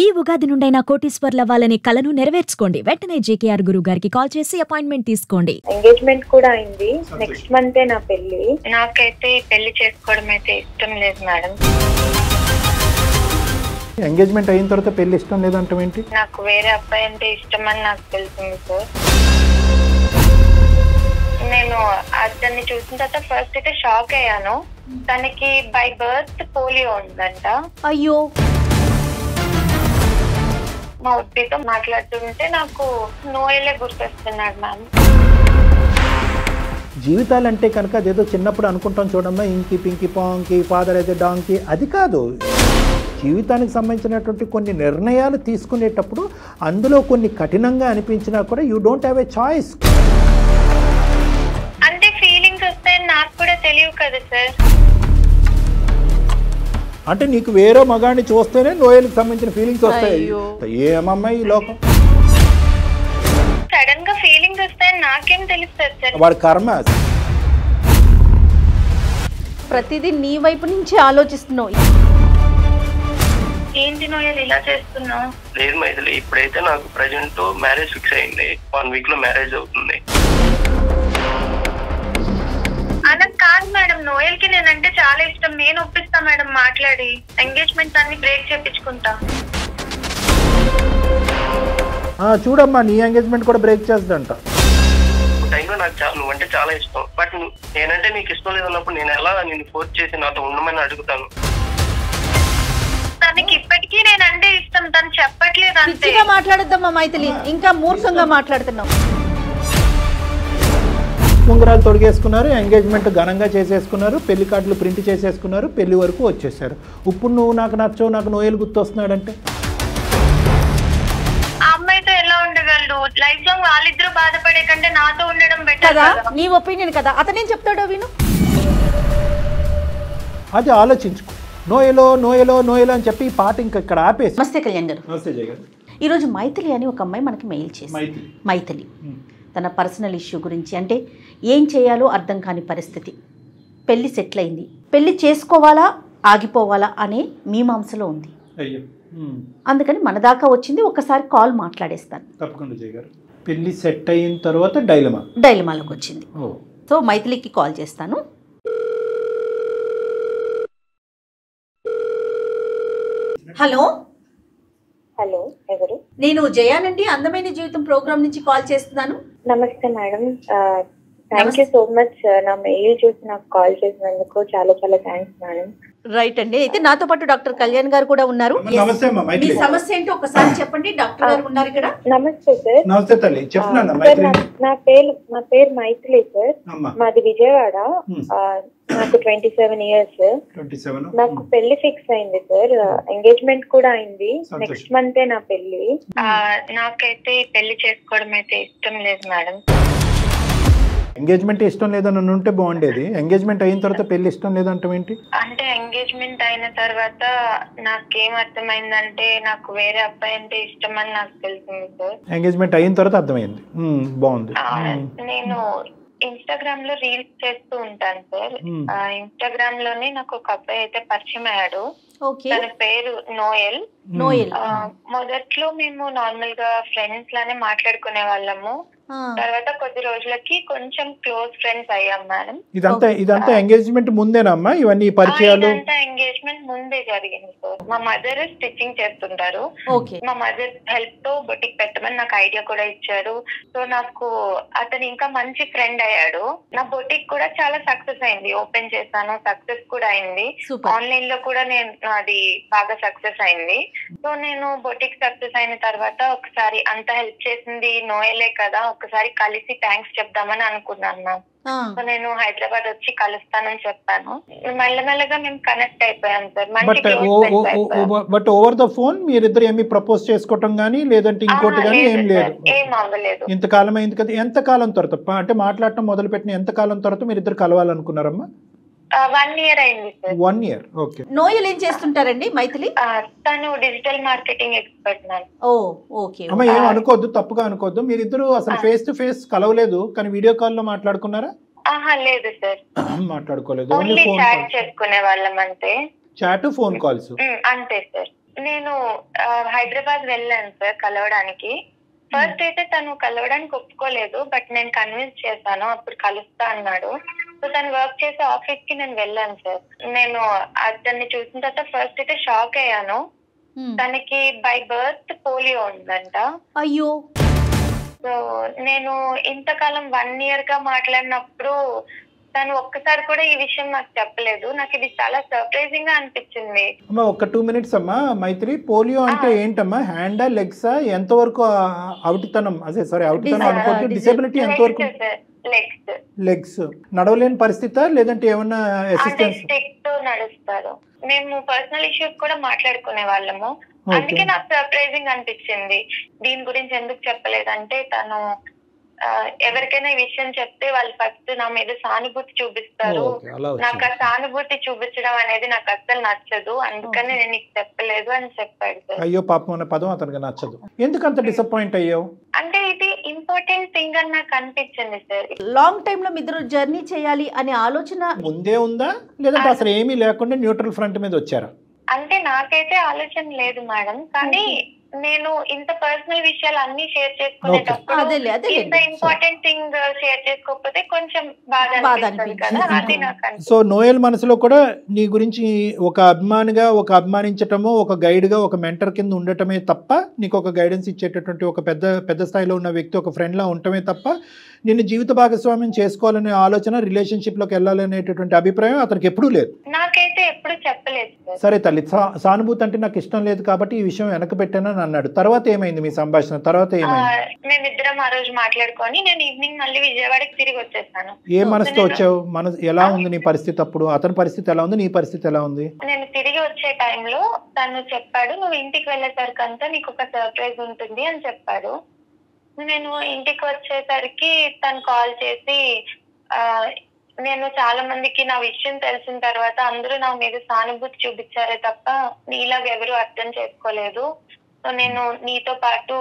ఈ ఉగాది నుండైనా కోటీశ్వర్లవ్వాలనే కలను నెరవేర్చుకోండి. వెంటనే జేకేఆర్ గురువు గారికి కాల్ చేసి అపాయింట్మెంట్ తీసుకోండి. ఎంగేజ్మెంట్ కూడా అయింది. నెక్స్ట్ మంత్ నా పెళ్లి. నాకైతే పెళ్లి చేసుకోవడం అయితే ఇష్టం లేదు మేడం. ఎంగేజ్మెంట్ అయిన తర్వాత పెళ్లి ఇష్టం లేదంటే ఏంటి? నాకు వేరే అబ్బాయి అంటే ఇష్టం అని నాకు తెలిసింది సార్. నేను అతన్ని చూసిన తర్వాత ఫస్ట్ అయితే షాక్ అయ్యాను. తనకి బై బర్త్ పోలియో ఉందంట. అయ్యో. మా ఉద్దితో మాట్లాడుతుంటే నాకు నోయలే గుర్తొస్తున్నాడు మ్యామ్. జీవితాలంటే కనుక అదేదో చిన్నప్పుడు అనుకుంటాం చూడమ్మా, ఇంకి పింకి పాంకి ఫాదర్ అయితే డాంకి, అది కాదు. జీవితానికి సంబంధించినటువంటి కొన్ని నిర్ణయాలు తీసుకునేటప్పుడు అందులో కొన్ని కఠినంగా అనిపించినా కూడా you don't have a choice. అంటే ఫీలింగ్స్ వస్తాయని నాకు కూడా తెలియదు కదా సార్. అంటే నీకు వేరే మగాడిని చూస్తేనే నోయల్కి సంబంధించిన ఫీలింగ్స్ వస్తాయి. ఏమమ్మా ఈ లోకం. సడన్ గా ఫీలింగ్స్ వస్తాయని నాకేం తెలుస్తుంది సార్. వాడి కర్మ. ప్రతిదీ నీ వైపు నుంచి ఆలోచిస్తున్నావు. ఏంటి నోయల్ ఇలా చేస్తున్నావు? లేదు మైథిలి, ఇప్పుడైతే నాకు ప్రజెంట్ మ్యారేజ్ ఫిక్స్ అయింది. 1 వీక్ లో మ్యారేజ్ అవుతుంది. అలా కాదు మేడం, నోయల్ కి నేనంటే చాలా ఇష్టం. నేను ఒప్పిస్తా మేడం మాట్లాడి. ఎంగేజ్మెంట్ అన్ని బ్రేక్ చేపించుకుంటా. చూడమ్మా, నీ ఎంగేజ్మెంట్ కూడా బ్రేక్ చేస్తుందంట. టైంలో నాకు నువ్వంటే చాలా ఇష్టం. బట్ నేనంటే నీకు ఇష్టం లేదన్నప్పుడు నేను ఎలా నిన్ను ఫోర్స్ చేసి నాతో ఉండమని అడుగుతాను? తనకి ఇప్పటికీ నేనంటే ఇష్టం, తను చెప్పట్లేదు. అంతే మాట్లాడద్దమ్మా మైథిలి, ఇంకా మూర్ఖంగా మాట్లాడుతున్నావు. ఉంగరాలు తొడిగేసుకున్నారు, ఎంగేజ్మెంట్ ఘనంగా చేసేసుకున్నారు, పెళ్లి కార్డులు ప్రింట్ చేసేసుకున్నారు, పెళ్లి వరకు వచ్చేసారు. ఇప్పుడు నువ్వు నాకు నచ్చవు, నాకు నోయలు గుర్తొస్తున్నాడంటే ఆ అమ్మాయితో ఎలా ఉండగలడు? లైఫ్ లాంగ్ వాళ్ళిద్దరూ బాధపడే కంటే నాతో ఉండడం బెటర్ కదా. నీ ఒపీనియన్ కదా, అతనేం చెప్తాడో విను. అది ఆలోచించుకో. నోయలో నోయలో నోయలో అని చెప్పి ఈ పాట ఇంకా ఇక్కడ ఆపేసి. నమస్తే కళ్యాణ్ గారు. నమస్తే జయ గారు. ఈరోజు మైథిలి అని ఒక అమ్మాయి మనకి మెయిల్ చేసింది. మైథిలి తన పర్సనల్ ఇష్యూ గురించి, అంటే ఏం చేయాలో అర్థం కాని పరిస్థితి. పెళ్ళి సెటిల్ అయింది, పెళ్ళి చేసుకోవాలా ఆగిపోవాలా అనే మీమాంసలో ఉంది. అందుకని మన దాకా వచ్చింది. ఒకసారి కాల్ మాట్లాడేస్తాను. తప్పకుండా జయ గారు. పెళ్ళి సెట్ అయిన తర్వాత డైలమాలోకి వచ్చింది. సో మైథిలికి కాల్ చేస్తాను. హలో. హలో, ఎవరు? నేను జయానండి, అందమైన జీవితం ప్రోగ్రామ్ నుంచి కాల్ చేస్తున్నాను. నమస్తే madam. Thank you so much. నా మెయిల్ చూసి నాకు కాల్ చేసినందుకు చాలా చాలా థ్యాంక్స్ మేడం. రైట్ అండి. అయితే నాతో పాటు డాక్టర్ కళ్యాణ్ గారు కూడా ఉన్నారు. మీ సమస్య ఏంటో ఒకసారి చెప్పండి. డాక్టర్ గారు ఉన్నారు ఇక్కడ. నమస్తే సార్. నమస్తే తల్లి, చెప్తున్నాను. నా పేరు మైథిలి సార్. మాది విజయవాడ. నాకు 27 ఇయర్స్. నాకు పెళ్లి ఫిక్స్ అయింది సార్. ఎంగేజ్మెంట్ కూడా అయింది. నెక్స్ట్ మంత్ నా పెళ్లి. నాకైతే పెళ్లి చేసుకోవడం అయితే ఇష్టం లేదు మేడం. ఎంగేజ్మెంట్ ఇష్టం లేదని ఉంటే బాగుండేది. ఎంగేజ్మెంట్ అయిన తర్వాత పెళ్లి ఇష్టం లేదంటే ఏంటి? అంటే ఎంగేజ్మెంట్ అయిన తర్వాత నాకేం అర్థమైందంటే నాకు వేరే అబ్బాయి అంటే ఇష్టం అని నాకు తెలిసింది సార్. ఎంగేజ్మెంట్ అయిన తర్వాత అర్థమైంది. బాగుంది. నేను ఇన్స్టాగ్రామ్ లో రీల్స్ చేస్తూ ఉంటాను సార్. ఇన్స్టాగ్రామ్ లోనే నాకు ఒక అబ్బాయి అయితే పరిచయం అయ్యాడు. తన పేరు నోయల్. మొదట్లో మేము నార్మల్ గా ఫ్రెండ్స్ లానే మాట్లాడుకునే వాళ్ళము. తర్వాత కొద్ది రోజులకి కొంచెం క్లోజ్ ఫ్రెండ్స్ అయ్యాం మేడం. ఇదంతా ఎంగేజ్మెంట్ ముందేనమ్మా ఇవన్నీ పరిచయాలు? ఎంగేజ్మెంట్ ముందే జరిగింది సార్. మా మదర్ స్టిచ్చింగ్ చేస్తుంటారు. మా మదర్ హెల్ప్ తో బొటిక్ పెట్టమని నాకు ఐడియా కూడా ఇచ్చారు. సో నాకు అతను ఇంకా మంచి ఫ్రెండ్ అయ్యాడు. నా బొటిక్ కూడా చాలా సక్సెస్ అయింది. ఓపెన్ చేశాను, సక్సెస్ కూడా అయింది. ఆన్లైన్ లో కూడా నేను అది బాగా సక్సెస్ అయింది. సో నేను బొటిక్ సక్సెస్ అయిన తర్వాత ఒకసారి అంత హెల్ప్ చేసింది నోయలే కదా, ఒకసారి కలిసి థ్యాంక్స్ చెప్దామని అనుకున్నాను. సో నేను హైదరాబాద్ వచ్చి కలుస్తానని చెప్పాను. మెల్లమెల్లగా మేము కనెక్ట్ అయిపోయాం sir. But over the phone మీరిద్దరు ఏమి ప్రపోజ్ చేసుకోవటం గానీ లేదంటే ఇంకోటి గానీ ఏం లేదు? ఏం అవ్వలేదు. ఇంతకాలం అయింది కదా. ఎంత కాలం తర్వాత అంటే మాట్లాడటం మొదలు పెట్టిన ఎంత కాలం తర్వాత మీరు ఇద్దరు కలవాలనుకున్నారమ్మా? 1 year అయింది సార్. 1 year. ఓకే. నోయల్ ఏం చేస్తుంటారండి మైథిలి? తను digital marketing expert ma'am. Okay. అమ్మ ఏం అనుకోవద్దు, తప్పుగా అనుకోవద్దు. మీరిద్దరు అసలు ఫేస్ టు ఫేస్ కలవలేదు కానీ వీడియో కాల్ లో మాట్లాడుకున్నారా? లేదు సార్, మాట్లాడుకోలేదు. ఓన్లీ చాట్ చేసుకునే వాళ్ళం అంతే. చాట్, ఫోన్ కాల్స్ అంతే సార్. నేను హైదరాబాద్ వెళ్ళాను సార్ కలవడానికి. ఫస్ట్ అయితే తను కలవడానికి ఒప్పుకోలేదు, బట్ నేను కన్విన్స్ చేశాను, అప్పుడు కలుస్తా అన్నాడు. సో తను వర్క్ చేసే ఆఫీస్ కి నేను వెళ్ళాను సార్. నేను అతన్ని చూసిన తర్వాత ఫస్ట్ అయితే షాక్ అయ్యాను. తనకి బై బర్త్ పోలియో ఉందంట. అయ్యో. సో నేను ఇంతకాలం 1 year గా మాట్లాడినప్పుడు తను ఒక్కసారి కూడా ఈ విషయం నాకు చెప్పలేదు. నాకు ఇది చాలా సర్ప్రైజింగ్ గా అనిపించింది. అమ్మా ఒక 2 minutes అమ్మా. మైత్రి, పోలియో అంటే ఏంటమ్మా? హ్యాండా, లెగ్సా? ఎంతవరకు అవుటితనం, అదే సారీ అవుటితనం అనుకోవచ్చు, డిసేబిలిటీ ఎంతవరకు? లెగ్స్. నడవలేని పరిస్థితా లేదంటే ఏమన్నా అసిస్టెన్స్? స్టిక్ తో నడుస్తారు. మేము పర్సనల్ ఇష్యూస్ కూడా మాట్లాడుకునే వాళ్ళము. అందుకే నాకు సర్ప్రైజింగ్ అనిపించింది. దీని గురించి ఎందుకు చెప్పలేదంటే తను ఎవరికైనా ఈ విషయం చెప్తే వాళ్ళు ఫస్ట్ నా మీద సానుభూతి చూపిస్తారు. నాకు ఆ సానుభూతి చూపించడం అనేది నాకు అస్సలు నచ్చదు, అందుకని నేను నీకు చెప్పలేదు అని చెప్పాడు సార్. అయ్యో పాపం అనే పదం అతనికి నచ్చదు. ఎందుకు అంత డిసప్పాయింట్ అయ్యావు? అంటే ఇది ఇంపార్టెంట్ థింగ్ అని నాకు అనిపించింది సార్. లాంగ్ టైమ్ లో మీ ఇద్దరు జర్నీ చేయాలి అనే ఆలోచన ముందే ఉందా లేదంటే అసలు ఏమీ లేకుండా న్యూట్రల్ ఫ్రంట్ మీద వచ్చారా? అంటే నాకైతే ఆలోచన లేదు మేడం, కానీ నేను ఇంత పర్సనల్ విషయాలు అన్ని షేర్ చేసుకునేటప్పుడు ఇంత ఇంపార్టెంట్ థింగ్ షేర్ చేసుకోకపోతే కొంచెం బాధ అనిపిస్తుంది కదా, అది నాకు. సో నోయల్ మనసులో కూడా నీ గురించి ఒక అభిమానిగా, ఒక అభిమానించటము, ఒక గైడ్ గా, ఒక మెంటర్ కింద ఉండటమే తప్ప, నీకు ఒక గైడెన్స్ ఇచ్చేటటువంటి ఒక పెద్ద స్థాయిలో ఉన్న వ్యక్తి, ఒక ఫ్రెండ్ లా ఉండటమే తప్ప నిన్ను జీవిత భాగస్వామ్యం చేసుకోవాలనే ఆలోచన, రిలేషన్షిప్ లోకి వెళ్ళాలనేటటువంటి అభిప్రాయం అతనికి ఎప్పుడూ లేదు. నాకైతే ఎప్పుడు చెప్పలేదు. సరే తల్లి, సానుభూతి అంటే నాకు ఇష్టం లేదు కాబట్టి ఈ విషయం వెనక పెట్టానని అన్నాడు. తర్వాత ఏమైంది మీ సంభాషణ? తర్వాత ఏమైంది? మేమిద్దరం ఆ రోజు మాట్లాడుకొని నేను ఈవినింగ్ మళ్ళీ విజయవాడకి తిరిగి వచ్చేసాను. ఏ మనసుతో వచ్చావు? ఎలా ఉంది నీ పరిస్థితి అప్పుడు? అతని పరిస్థితి ఎలా ఉంది? నీ పరిస్థితి ఎలా ఉంది? నేను తిరిగి వచ్చే టైంలో తను చెప్పాడు, నువ్వు ఇంటికి వెళ్ళేసరికంతా నీకు ఒక సర్ప్రైజ్ ఉంటుంది అని చెప్పాడు. నేను ఇంటికి వచ్చేసరికి తను కాల్ చేసి, నేను చాలా మందికి నా విషయం తెలిసిన తర్వాత అందరూ నా మీద సానుభూతి చూపించారే తప్ప నీలాగా ఎవరు అర్థం చేసుకోలేదు. సో నేను నీతో పాటు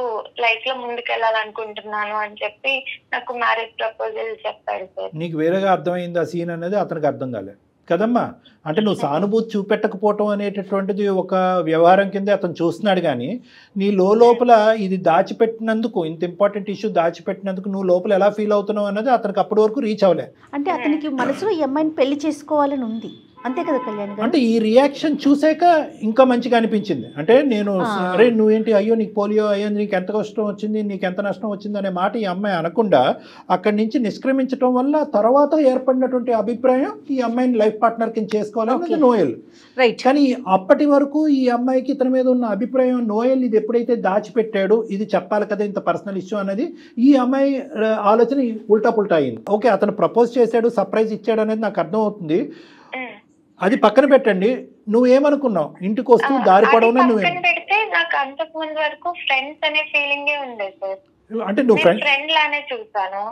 లైఫ్ లో ముందుకెళ్ళాలనుకుంటున్నాను అని చెప్పి నాకు మ్యారేజ్ ప్రపోజల్ చెప్పాడు సార్. నీకు వేరేగా అర్థమైంది ఆ సీన్ అనేది అతనికి అర్థం కాలేదు కదమ్మా. అంటే నువ్వు సానుభూతి చూపెట్టకపోవటం అనేటటువంటిది ఒక వ్యవహారం కింద అతను చూస్తున్నాడు, కానీ నీ లోపల ఇది దాచిపెట్టినందుకు, ఇంత ఇంపార్టెంట్ ఇష్యూ దాచిపెట్టినందుకు నువ్వు లోపల ఎలా ఫీల్ అవుతున్నావు అన్నది అతనికి అప్పటి వరకు రీచ్ అవ్వలే. అంటే అతనికి మనసులో ఈ అమ్మాయిని పెళ్లి చేసుకోవాలని ఉంది, అంతే కదా కళ్యాణ్ గారు? అంటే ఈ రియాక్షన్ చూసాక ఇంకా మంచిగా అనిపించింది. అంటే నేను అరే నువ్వేంటి, అయ్యో నీకు పోలియో అయ్యింది, నీకు ఎంత కష్టం వచ్చింది, నీకు ఎంత నష్టం వచ్చింది అనే మాట ఈ అమ్మాయి అనకుండా అక్కడి నుంచి నిష్క్రమించడం వల్ల తర్వాత ఏర్పడినటువంటి అభిప్రాయం ఈ అమ్మాయిని లైఫ్ పార్ట్నర్ కింద చేసుకోవాలన్నది నోయల్. కానీ అప్పటి వరకు ఈ అమ్మాయికి ఇతని మీద ఉన్న అభిప్రాయం, నోయల్ ఇది ఎప్పుడైతే దాచిపెట్టాడు, ఇది చెప్పాలి కదా ఇంత పర్సనల్ ఇష్యూ అనేది, ఈ అమ్మాయి ఆలోచన ఉల్టా పుల్టా అయింది. ఓకే అతను ప్రపోజ్ చేశాడు, సర్ప్రైజ్ ఇచ్చాడు అనేది నాకు అర్థం అవుతుంది, అది పక్కన పెట్టండి. నువ్వేమనుకున్నావు ఇంటికి వస్తూ దారి పడవనే? పెడితే నాకు అంతకు ముందు వరకు ఫ్రెండ్స్ అనే ఫీలింగే ఉండేది సార్. అంటే నువ్వు ఫ్రెండ్ లానే చూసాను,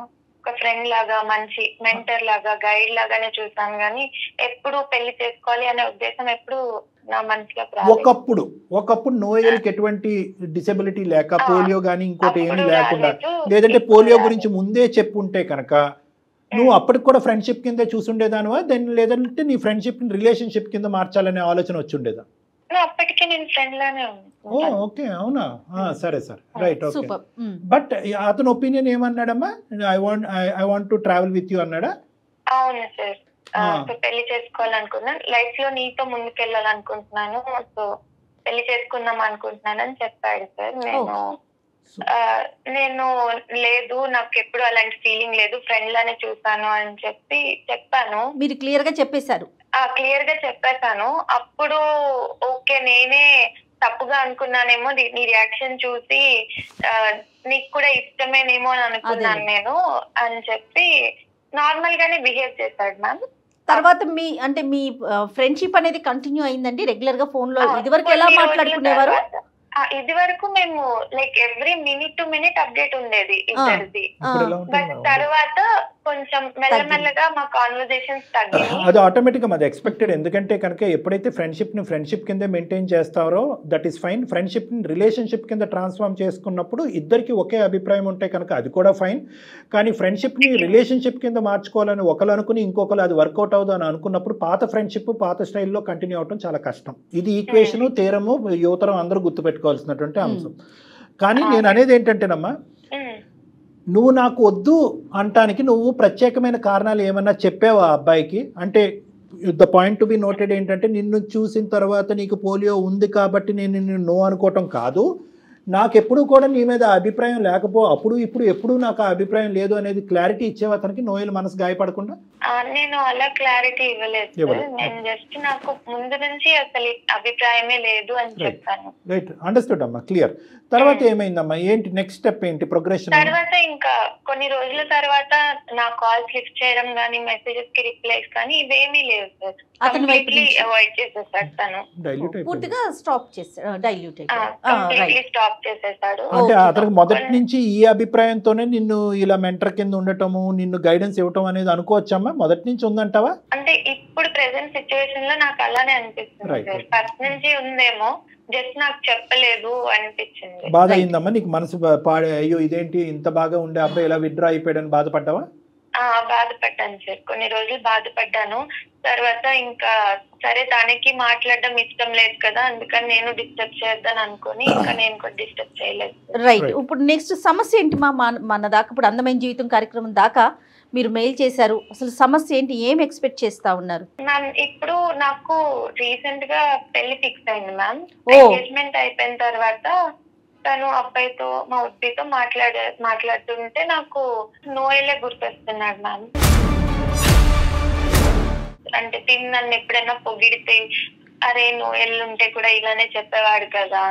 ఒక ఫ్రెండ్ లాగా, మంచి మెంటర్ లాగా, గైడ్ లాగానే చూసాను, కానీ ఎప్పుడు పెళ్లి చేసుకోవాలి అనే ఉద్దేశం ఎప్పుడు నా మనసులో. ఒకప్పుడు నోయల్కి ఎటువంటి డిసెబిలిటీ లేక, పోలియో గానీ ఇంకోటి ఏమీ లేకుండా, లేదంటే పోలియో గురించి ముందే చెప్పుంటే కనుక నువ్వు అప్పటికి కూడా ఫ్రెండ్షిప్ కింద చూసుండేదానివా, దాన్ని లేదంటే నీ ఫ్రెండ్షిప్ రిలేషన్షిప్ కింద మార్చాలనే ఆలోచన వచ్చి ఉండేదా? అప్పటికే నేను ఫ్రెండ్ లానే ఉన్నాను. ఓకే అవునా, సరే సరే రైట్ ఓకే. బట్ అతని ఒపీనియన్ ఏమన్నాడమ్మా? I want to travel with you అన్నాడా? అవును సార్, పెళ్లి చేసుకోవాలనుకున్నాను, లైఫ్ లో నీతో ముందుకెళ్ళాలనుకుంటున్నాను, సో పెళ్లి చేసుకుందాం అనుకుంటున్నాను అని చెప్పాడు సార్. నేను లేదు, నాకు ఎప్పుడు అలాంటి ఫీలింగ్ లేదు, ఫ్రెండ్ లానే చూసాను అని చెప్పాను. మీరు క్లియర్ గా చెప్పేశారు? క్లియర్ గా చెప్పేశాను. అప్పుడు ఓకే నేనే తప్పుగా అనుకున్నానేమో, నీ రియాక్షన్ చూసి నీకు కూడా ఇష్టమేనేమో అని అనుకున్నాను నేను అని చెప్పి నార్మల్ గానే బిహేవ్ చేశాడు మ్యామ్. తర్వాత మీ ఫ్రెండ్షిప్ అనేది కంటిన్యూ అయిందండి రెగ్యులర్ గా ఫోన్ లో? ఇదివరకు ఎలా మాట్లాడుకునేవారు? ఇది వరకు మేము like every minute to minute update ఉండేది ఇద్దరిది. బట్ తర్వాత కొంచెం మెల్లమెల్లగా మా కాన్వర్సేషన్స్ తగ్గాయి. అది ఆటోమేటిక్ గా అది ఎక్స్పెక్టెడ్. ఎందుకంటే కనుక ఎప్పుడైతే ఫ్రెండ్షిప్ ని ఫ్రెండ్షిప్ కింద మెయింటైన్ చేస్తారో దట్ ఈస్ ఫైన్. ఫ్రెండ్షిప్ ని రిలేషన్షిప్ కింద ట్రాన్స్ఫార్మ్ చేసుకున్నప్పుడు ఇద్దరికి ఒకే అభిప్రాయం ఉంటే కనుక అది కూడా ఫైన్. కానీ ఫ్రెండ్షిప్ ని రిలేషన్షిప్ కింద మార్చుకోవాలని ఒకరు అనుకుని ఇంకొకరు అది వర్కౌట్ అవుదు అని అనుకున్నప్పుడు పాత ఫ్రెండ్షిప్ పాత స్టైల్లో కంటిన్యూ అవడం చాలా కష్టం. ఇది ఈక్వేషను తీరము యువతరం అందరూ గుర్తుపెట్టుకోవాల్సినటువంటి అంశం. కానీ నేను అనేది ఏంటంటేనమ్మా, నువ్వు నాకు వద్దు అంటానికి నువ్వు ప్రత్యేకమైన కారణాలు ఏమన్నా చెప్పావా అబ్బాయికి? అంటే the point to be noted ఏంటంటే నిన్ను చూసిన తర్వాత నీకు పోలియో ఉంది కాబట్టి నేను నిన్ను నో అనుకోవటం కాదు, నాకెప్పుడు కూడా నీ మీద అభిప్రాయం అప్పుడు ఇప్పుడు ఎప్పుడు నాకు ఆ అభిప్రాయం లేదు అనేది క్లారిటీ ఇచ్చేవా అతనికి, నోయల్ మనసు గాయపడకుండా? నేను అలా క్లారిటీ ఇవ్వలేదు. నేను జస్ట్ నాకు ముందు నుంచి అసలు అభిప్రాయమే లేదు అని చెప్పాను. రైట్, అండర్స్టూడ్ అమ్మా, క్లియర్. తర్వాత ఏమైందమ్మా, ఏంటి నెక్స్ట్ స్టెప్ ఏంటి ప్రోగ్రెషన్? తర్వాత ఇంకా కొన్ని రోజుల తర్వాత నా కాల్స్ లిఫ్ట్ చేయడం కానీ మెసేజెస్ కి రిప్లైస్ కానీ ఇవేమీ లేవు సార్. కంప్లీట్లీ అవాయిడ్ చేసేసాడు తను. పూర్తిగా స్టాప్ చేసాడు, డైల్యూట్ కంప్లీట్లీ స్టాప్ చేసేసాడు. అంటే అతనికి మొదటి నుంచి ఈ అభిప్రాయంతోనే నిన్ను ఇలా మెంటర్ కింద ఉండటము, నిన్ను గైడెన్స్ ఇవ్వటం అనేది అనుకోవచ్చమ్మా? మొదటి నుంచి ఉందంటావా? అంటే ఇప్పుడు ప్రెసెంట్ సిచ్యువేషన్ లో నాకు అలానే అనిపిస్తుంది సార్. ఫస్ట్ నుంచి ఉందేమో, జస్ట్ నాకు చెప్పలేదు అనిపించింది. బాధ అయిందమ్మా నీకు? మనసు అయ్యో ఇదేంటి ఇంత బాగా ఉండే అబ్బాయి ఇలా విత్డ్రా అయిపోయాడని బాధపడ్డావా? బాధపడ్డాను సార్, కొన్ని రోజులు బాధపడ్డాను. తర్వాత ఇంకా సరే తనకి మాట్లాడడం ఇష్టం లేదు కదా, అందుకని నేను డిస్టర్బ్ చేద్దాను అనుకుని ఇంకా నేను కూడా డిస్టర్బ్ చేయలేదు. రైట్, ఇప్పుడు నెక్స్ట్ సమస్య ఏంటి మన దాకా ఇప్పుడు అందమైన జీవితం కార్యక్రమం దాకా మీరు మెయిల్ చేశారు, అసలు సమస్య ఏంటి, ఏం ఎక్స్పెక్ట్ చేస్తా ఉన్నారు? మ్యామ్ ఇప్పుడు నాకు రీసెంట్ గా పెళ్లి ఫిక్స్ అయింది మ్యామ్. ఎంగేజ్మెంట్ అయిపోయిన తర్వాత తను అబ్బాయితో మా ఉద్దితో మాట్లాడుతుంటే నాకు నోయలే గుర్తొస్తున్నాడు మ్యామ్. అంటే తిని నన్ను ఎప్పుడైనా పొగిడితే అరే నోయల్ ఉంటే కూడా ఇలానే చెప్పేవాడు కదా,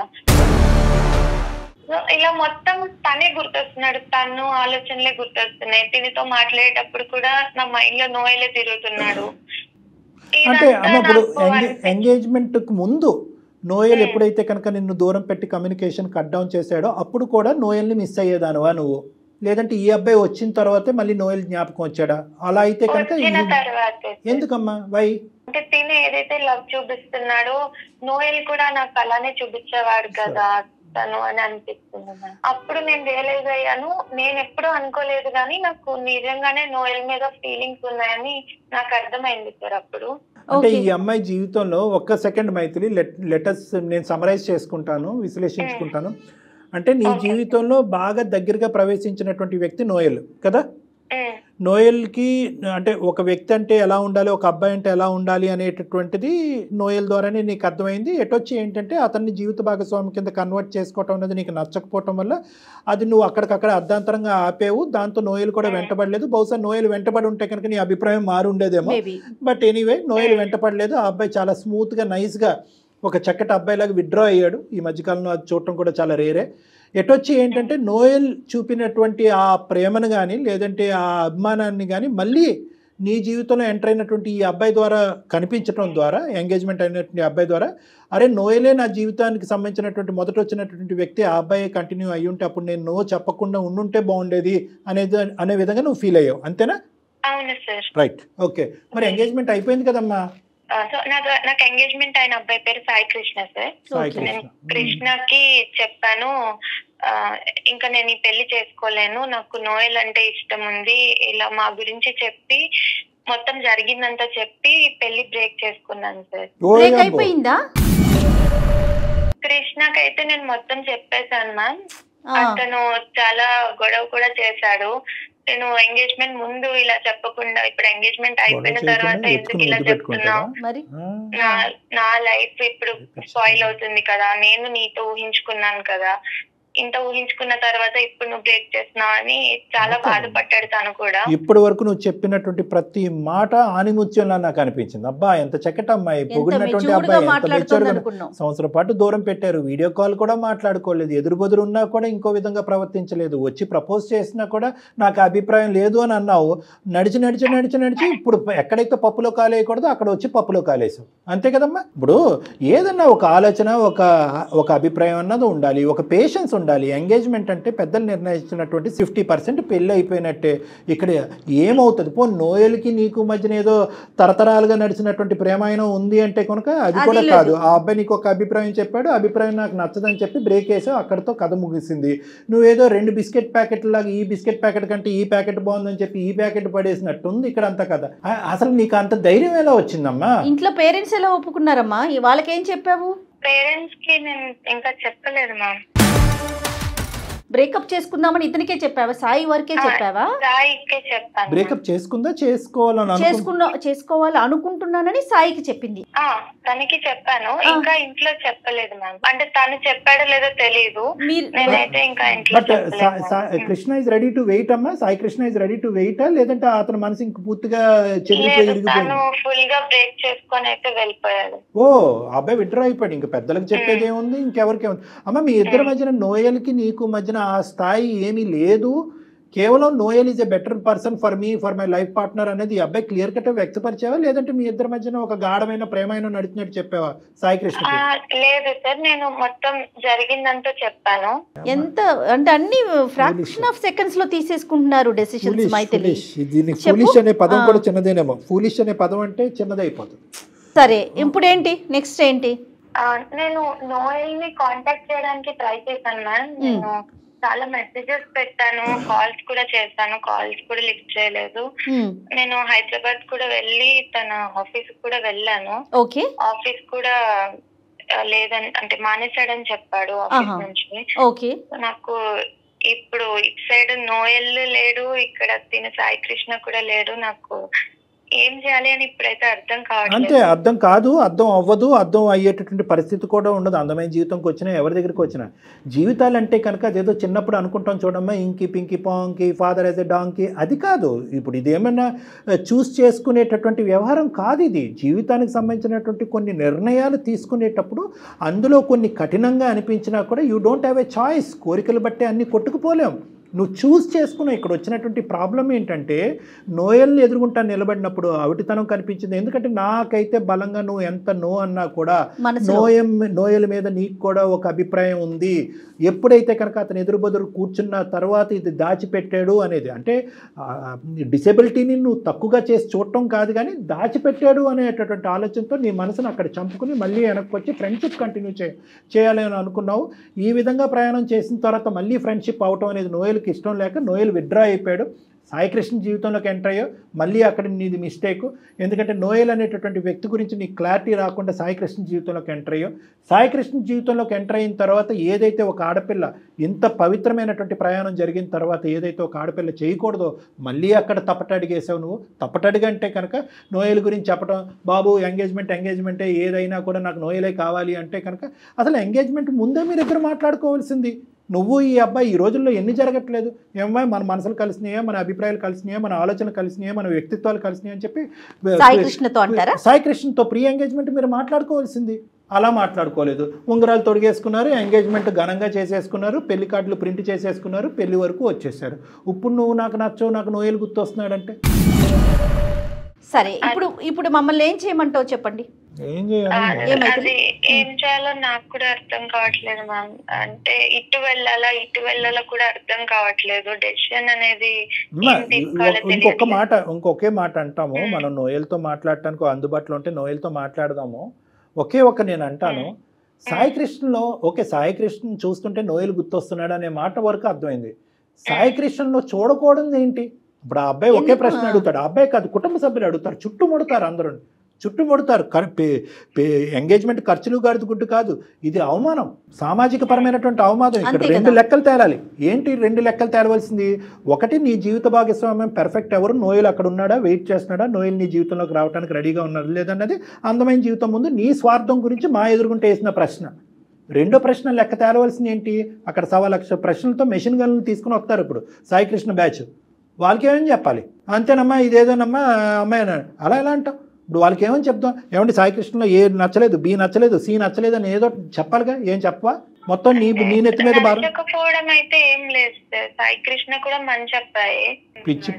ఇలా మొత్తం తనే గుర్తొస్తున్నాడు, తను ఆలోచనలే గుర్తొస్తున్నాయి. తినితో మాట్లాడేటప్పుడు కూడా నా మైండ్ లో నోయలే తిరుగుతున్నాడు. అంటే అమ్మ ఇప్పుడు ఎంగేజ్మెంట్ కు ముందు నోయల్ ఎప్పుడైతే కనుక నిన్ను దూరం పెట్టి కమ్యూనికేషన్ కట్ డౌన్ చేశాడో అప్పుడు కూడా నోయల్ని మిస్ అయ్యేదానువా నువ్వు? లేదంటే ఈ అబ్బాయి వచ్చిన తర్వాతే మళ్ళీ నోయల్ జ్ఞాపకం వచ్చాడా? అలా అయితే కనుక ఎందుకమ్మా వై? అంటే తిని ఏదైతే లవ్ చూపిస్తున్నాడో నోయల్ కూడా నాకు అలానే చూపించేవాడు కదా తను అని అనిపిస్తుంది. అప్పుడు నేను రియలైజ్ అయ్యాను, నేను ఎప్పుడు అనుకోలేదు కానీ నాకు నిజంగానే నోయల్ మీద ఫీలింగ్స్ ఉన్నాయని నాకు అర్థమైంది సార్ అప్పుడు. అంటే ఈ అమ్మాయి జీవితంలో ఒక్క సెకండ్ మైత్రి లెటర్స్ నేను సమరైజ్ చేసుకుంటాను, విశ్లేషించుకుంటాను. అంటే నీ జీవితంలో బాగా దగ్గరగా ప్రవేశించినటువంటి వ్యక్తి నోయల్ కదా? నోయల్కి అంటే ఒక వ్యక్తి అంటే ఎలా ఉండాలి, ఒక అబ్బాయి అంటే ఎలా ఉండాలి అనేటటువంటిది నోయల్ ద్వారానే నీకు అర్థమైంది. ఎటొచ్చి ఏంటంటే అతన్ని జీవిత భాగస్వామి కింద కన్వర్ట్ చేసుకోవటం అనేది నీకు నచ్చకపోవటం వల్ల అది నువ్వు అక్కడికక్కడ అర్ధాంతరంగా ఆపేవు. దాంతో నోయల్ కూడా వెంటబడలేదు. బహుశా నోయల్ వెంటబడి ఉంటే కనుక నీ అభిప్రాయం మారి ఉండేదేమో. బట్ ఎనీవే నోయల్ వెంటపడలేదు. ఆ అబ్బాయి చాలా స్మూత్గా నైస్గా ఒక చక్కటి అబ్బాయిలాగా విత్డ్రా అయ్యాడు. ఈ మధ్యకాలంలో అది చూడటం కూడా చాలా రేరే. ఎటొచ్చి ఏంటంటే నోయల్ చూపినటువంటి ఆ ప్రేమను కానీ లేదంటే ఆ అభిమానాన్ని కానీ మళ్ళీ నీ జీవితంలో ఎంటర్ అయినటువంటి ఈ అబ్బాయి ద్వారా కనిపించడం ద్వారా, ఎంగేజ్మెంట్ అయినటువంటి అబ్బాయి ద్వారా, అరే నోయలే నా జీవితానికి సంబంధించినటువంటి మొదట వచ్చినటువంటి వ్యక్తి, ఆ అబ్బాయి కంటిన్యూ అయ్యి ఉంటే అప్పుడు నేను నో చెప్పకుండా ఉండుంటే బాగుండేది అనే విధంగా నువ్వు ఫీల్ అయ్యావు, అంతేనా? అవును సార్. Right, okay. మరి ఎంగేజ్మెంట్ అయిపోయింది కదమ్మా? నాకు ఎంగేజ్మెంట్ అయిన అబ్బాయి పేరు సాయి కృష్ణ సార్. నేను కృష్ణకి చెప్పాను, ఇంకా నేను ఈ పెళ్లి చేసుకోలేను, నాకు నోయల్ అంటే ఇష్టం ఉంది, ఇలా మా గురించి చెప్పి మొత్తం జరిగిందంతా చెప్పి పెళ్లి బ్రేక్ చేసుకున్నాను సార్. బ్రేక్ అయిపోయిందా? కృష్ణకైతే నేను మొత్తం చెప్పేశాను మ్యామ్. అతను చాలా గొడవ కూడా చేశాడు. నేను ఎంగేజ్మెంట్ ముందు ఇలా చెప్పకుండా ఇప్పుడు ఎంగేజ్మెంట్ అయిపోయిన తర్వాత ఎందుకు ఇలా చెప్తున్నావు, నా లైఫ్ ఇప్పుడు స్పాయిల్ అవుతుంది కదా, నేను నీతో ఊహించుకున్నాను కదా, ఇంత ఊహించుకున్న తర్వాత ఇప్పుడు నువ్వు బ్రేక్ చేస్తున్నావు అని చాలా బాధపడ్డాడు తను కూడా. ఇప్పటి వరకు నువ్వు చెప్పినటువంటి ప్రతి మాట ఆనిముత్యంలా నాకు అనిపించింది. అబ్బా ఎంత చక్కటి అమ్మాయి, పొగిడినటువంటి అబ్బాయి, ఎంత మెచ్యూర్గా. సంవత్సరం పాటు దూరం పెట్టారు, వీడియో కాల్ కూడా మాట్లాడుకోలేదు, ఎదురుబెదురు ఉన్నా కూడా ఇంకో విధంగా ప్రవర్తించలేదు, వచ్చి ప్రపోజ్ చేసినా కూడా నాకు అభిప్రాయం లేదు అని అన్నావు. నడిచి నడిచి నడిచి నడిచి ఇప్పుడు ఎక్కడైతే పప్పులో కాలేయకూడదో అక్కడ వచ్చి పప్పులో కాలేసావు, అంతే కదమ్మా. ఇప్పుడు ఏదన్నా ఒక ఆలోచన, ఒక అభిప్రాయం అన్నది ఉండాలి, ఒక పేషెన్స్ ఉండాలి. ఎంగేజ్మెంట్ అంటే పెద్దలు నిర్ణయించినటువంటి 50% పెళ్ళి అయిపోయినట్టే. ఇక్కడ ఏమవుతుంది, పో నోయల్కి నీకు మధ్యన ఏదో తరతరాలుగా నడిచినటువంటి ప్రేమాయణం ఉంది అంటే కనుక అది కూడా కాదు. ఆ అబ్బాయి నీకు ఒక అభిప్రాయం చెప్పాడు, అభిప్రాయం నాకు నచ్చదని చెప్పి బ్రేక్ వేసావు, అక్కడితో కథ ముగిసింది. నువ్వేదో 2 బిస్కెట్ ప్యాకెట్ లాగా ఈ బిస్కెట్ ప్యాకెట్ కంటే ఈ ప్యాకెట్ బాగుందని చెప్పి ఈ ప్యాకెట్ పడేసినట్టుంది ఇక్కడ అంతా కదా. అసలు నీకు అంత ధైర్యం ఎలా వచ్చిందమ్మా? ఇంట్లో పేరెంట్స్ ఎలా ఒప్పుకున్నారమ్మా? వాళ్ళకేం చెప్పావు? పేరెంట్స్ కి నేను ఇంకా చెప్పలేదు మ్యామ్. బ్రేకప్ చేసుకుందామని ఇతనికే చెప్పావా, సాయి వరకే చెప్పావా? సాయికే చెప్పాను. బ్రేకప్ చేసుకుందా చేసుకోవాలి అనుకుంటున్నానని సాయికి చెప్పింది. తనకి చెప్పాను, ఇంకా ఇంట్లో చెప్పలేదు మ్యామ్. అంటే తను చెప్పాడో లేదో తెలియదు, నేనైతే ఇంకా ఇంట్లో చెప్పలేదు. Krishna is ready to wait అమ్మా, Sai Krishna is ready to wait లేదంటే అతని మనసు ఇంక పూర్తిగా తను ఫుల్ గా బ్రేక్ చేసుకొని అయితే వెళ్ళిపోయాడు. ఓ అబ్బాయి విడ్రా అయిపోయాడు, ఇంక పెద్దలకు చెప్పేది ఏముంది, ఇంకెవరికేముంది అమ్మా. మీ ఇద్దరి మధ్యన నోయల్కి నీకు మధ్యన ఆ స్థాయి ఏమీ లేదు, కేవలం Noel is a better person for me, for my life partner అనేది ఈ అబ్బాయి క్లియర్ కట్ వ్యక్తపరిచావా, లేదంటే మీ ఇద్దరి మధ్యన ఒక గాఢమైన ప్రేమైన నడిచినట్టు చెప్పావా సాయి కృష్ణ? లేదు సార్, నేను మొత్తం జరిగిందంతా చెప్పాను. ఎంత అంటే అన్ని ఫ్రాక్షన్ ఆఫ్ సెకండ్స్ లో తీసేసుకుంటున్నారు డెసిషన్స్. మైథిలి, ఫూలిష్ అనే పదం కూడా చిన్నదేనేమో, ఫూలిష్ అనే పదం అంటే చిన్నదైపోతుంది. సరే ఇప్పుడు ఏంటి నెక్స్ట్ ఏంటి? నేను నోయల్ ని కాంటాక్ట్ చేయడానికి ట్రై చేశాను మ్యామ్. నేను చాలా మెసేజెస్ పెట్టాను, కాల్స్ కూడా చేశాను, కాల్స్ కూడా లిఫ్ట్ చేయలేదు. నేను హైదరాబాద్ కూడా వెళ్ళి తన ఆఫీస్ కూడా వెళ్ళాను. ఆఫీస్ కూడా లేదని అంటే మానేశాడని చెప్పాడు ఆఫీస్ నుంచి. నాకు ఇప్పుడు ఇటు సైడ్ నోయల్ లేడు, ఇక్కడ తిన సాయి కృష్ణ కూడా లేడు. నాకు ఏం చేయాలి అని ఇప్పుడైతే అర్థం కావట్లేదు. అంతే, అర్థం కాదు, అర్థం అవ్వదు, అర్థం అయ్యేటటువంటి పరిస్థితి కూడా ఉండదు. అందమైన జీవితంకి వచ్చినా ఎవరి దగ్గరికి వచ్చినా జీవితాలు అంటే కనుక అదేదో చిన్నప్పుడు అనుకుంటాం చూడమ్మా, ఇంకి పింకి పాంకి ఫాదర్ యాజ్ ఎ డాంకి, అది కాదు. ఇప్పుడు ఇదేమన్నా చూస్ చేసుకునేటటువంటి వ్యవహారం కాదు. ఇది జీవితానికి సంబంధించినటువంటి కొన్ని నిర్ణయాలు తీసుకునేటప్పుడు అందులో కొన్ని కఠినంగా అనిపించినా కూడా you don't have a choice. కోరికలు బట్టే అన్ని కొట్టుకుపోలేం, నువ్వు చూస్ చేసుకున్నావు. ఇక్కడ వచ్చినటువంటి ప్రాబ్లం ఏంటంటే నోయల్ని ఎదుర్కొంటా నిలబడినప్పుడు అవిటితనం కనిపించింది. ఎందుకంటే నాకైతే బలంగా నువ్వు ఎంత నో అన్నా కూడా నోయల్ మీద నీకు కూడా ఒక అభిప్రాయం ఉంది. ఎప్పుడైతే కనుక అతను ఎదురుబదురు కూర్చున్న తర్వాత ఇది దాచిపెట్టాడు అనేది, అంటే డిసేబిలిటీని నువ్వు తక్కువగా చేసి చూడటం కాదు కానీ దాచిపెట్టాడు అనేటటువంటి ఆలోచనతో నీ మనసును అక్కడ చంపుకుని మళ్ళీ వెనక్కి వచ్చి ఫ్రెండ్షిప్ కంటిన్యూ చేయాలి అని అనుకున్నావు. ఈ విధంగా ప్రయాణం చేసిన తర్వాత మళ్ళీ ఫ్రెండ్షిప్ అవటం అనేది నోయల్కి ఇష్టం లేక నోయల్ విత్డ్రా అయిపోయాడు. సాయి కృష్ణ జీవితంలోకి ఎంటర్ అయ్యో, మళ్ళీ అక్కడ నీది మిస్టేక్. ఎందుకంటే నోయల్ అనేటటువంటి వ్యక్తి గురించి నీకు క్లారిటీ రాకుండా సాయి కృష్ణ జీవితంలోకి ఎంటర్ అయ్యో. సాయి కృష్ణ జీవితంలోకి ఎంటర్ అయిన తర్వాత ఏదైతే ఒక ఆడపిల్ల ఇంత పవిత్రమైనటువంటి ప్రయాణం జరిగిన తర్వాత ఏదైతే ఒక ఆడపిల్ల చేయకూడదో మళ్ళీ అక్కడ తప్పటడిగేసావు నువ్వు. తప్పటడిగంటే కనుక నోయల్ గురించి చెప్పడం, బాబు ఎంగేజ్మెంటే ఏదైనా కూడా నాకు నోయలే కావాలి అంటే కనుక అసలు ఎంగేజ్మెంట్ ముందే మీరిద్దరు మాట్లాడుకోవాల్సింది. నువ్వు ఈ అబ్బాయి ఈ రోజుల్లో ఎన్ని జరగట్లేదు, ఏమో మన మనసులు కలిసినాయా, మన అభిప్రాయాలు కలిసినాయా, మన ఆలోచనలు కలిసినాయా, మన వ్యక్తిత్వాలు కలిసినాయి అని చెప్పి సాయి కృష్ణతో ప్రీ ఎంగేజ్మెంట్ మీరు మాట్లాడుకోవాల్సింది. అలా మాట్లాడుకోలేదు. ఉంగరాలు తొడిగేసుకున్నారు, ఎంగేజ్మెంట్ ఘనంగా చేసేసుకున్నారు, పెళ్లి కార్డులు ప్రింట్ చేసేసుకున్నారు, పెళ్లి వరకు వచ్చేసారు. ఇప్పుడు నువ్వు నాకు నచ్చవు, నాకు నోయలు గుర్తొస్తున్నాడంటే సరే. ఇప్పుడు మమ్మల్ని ఏం చేయమంటావు చెప్పండి? ఏం చేయాలో నాకు కూడా అర్థం కావట్లేదు మ్యామ్. అంటే ఇటు వెళ్ళాలా కూడా అర్థం కావట్లేదు. డెసిషన్ అనేది ఇంకొకే మాట అంటాము. మనం నోయల్తో మాట్లాడటానికి అందుబాటులో ఉంటే నోయల్తో మాట్లాడదాము. నేను అంటాను, సాయి కృష్ణలో సాయి కృష్ణ చూస్తుంటే నోయల్ గుర్తొస్తున్నాడు అనే మాట వరకు అర్థమైంది. సాయి కృష్ణలో చూడకూడదు ఏంటి? ఇప్పుడు ఆ అబ్బాయి ఒకే ప్రశ్న అడుగుతాడు, ఆ అబ్బాయి కాదు కుటుంబ సభ్యులు అడుగుతారు, చుట్టుముడతారు, అందరూ చుట్టుముడతారు. ఎంగేజ్మెంట్ ఖర్చులు గడుగుడ్డు కాదు, ఇది అవమానం, సామాజిక పరమైనటువంటి అవమానం. ఇక్కడ 2 లెక్కలు తేలాలి. ఏంటి 2 లెక్కలు తేలవలసింది? ఒకటి, నీ జీవిత భాగస్వామ్యం పెర్ఫెక్ట్ ఎవరు, నోయల్ అక్కడ ఉన్నాడా, వెయిట్ చేస్తున్నాడా, నోయల్ నీ జీవితంలోకి రావడానికి రెడీగా ఉన్నారు లేదన్నది అందమైన జీవితం ముందు నీ స్వార్థం గురించి మా ఎదుర్కొంటే వేసిన ప్రశ్న. రెండో ప్రశ్న లెక్క తేలవలసింది ఏంటి, అక్కడ 1,00,000 ప్రశ్నలతో మెషిన్ గన్లు తీసుకుని వస్తారు ఇప్పుడు సాయికృష్ణ బ్యాచ్. వాళ్ళకి ఏమని చెప్పాలి, అంతేనమ్మా ఇదేదోనమ్మా అమ్మాయి అన్నాడు, అలా ఎలా అంటాం? ఇప్పుడు వాళ్ళకి ఏమని చెప్తాం, ఏమంటే సాయికృష్ణలో ఏ నచ్చలేదు, బి నచ్చలేదు, సి నచ్చలేదు అని ఏదో చెప్పాలిగా, ఏం చెప్పవా? మొత్తం నీ నెత్తి మీద భారం. అయితే ఏం లేదు సార్, సాయికృష్ణ కూడా మంచి అబ్బాయి. పిచ్చి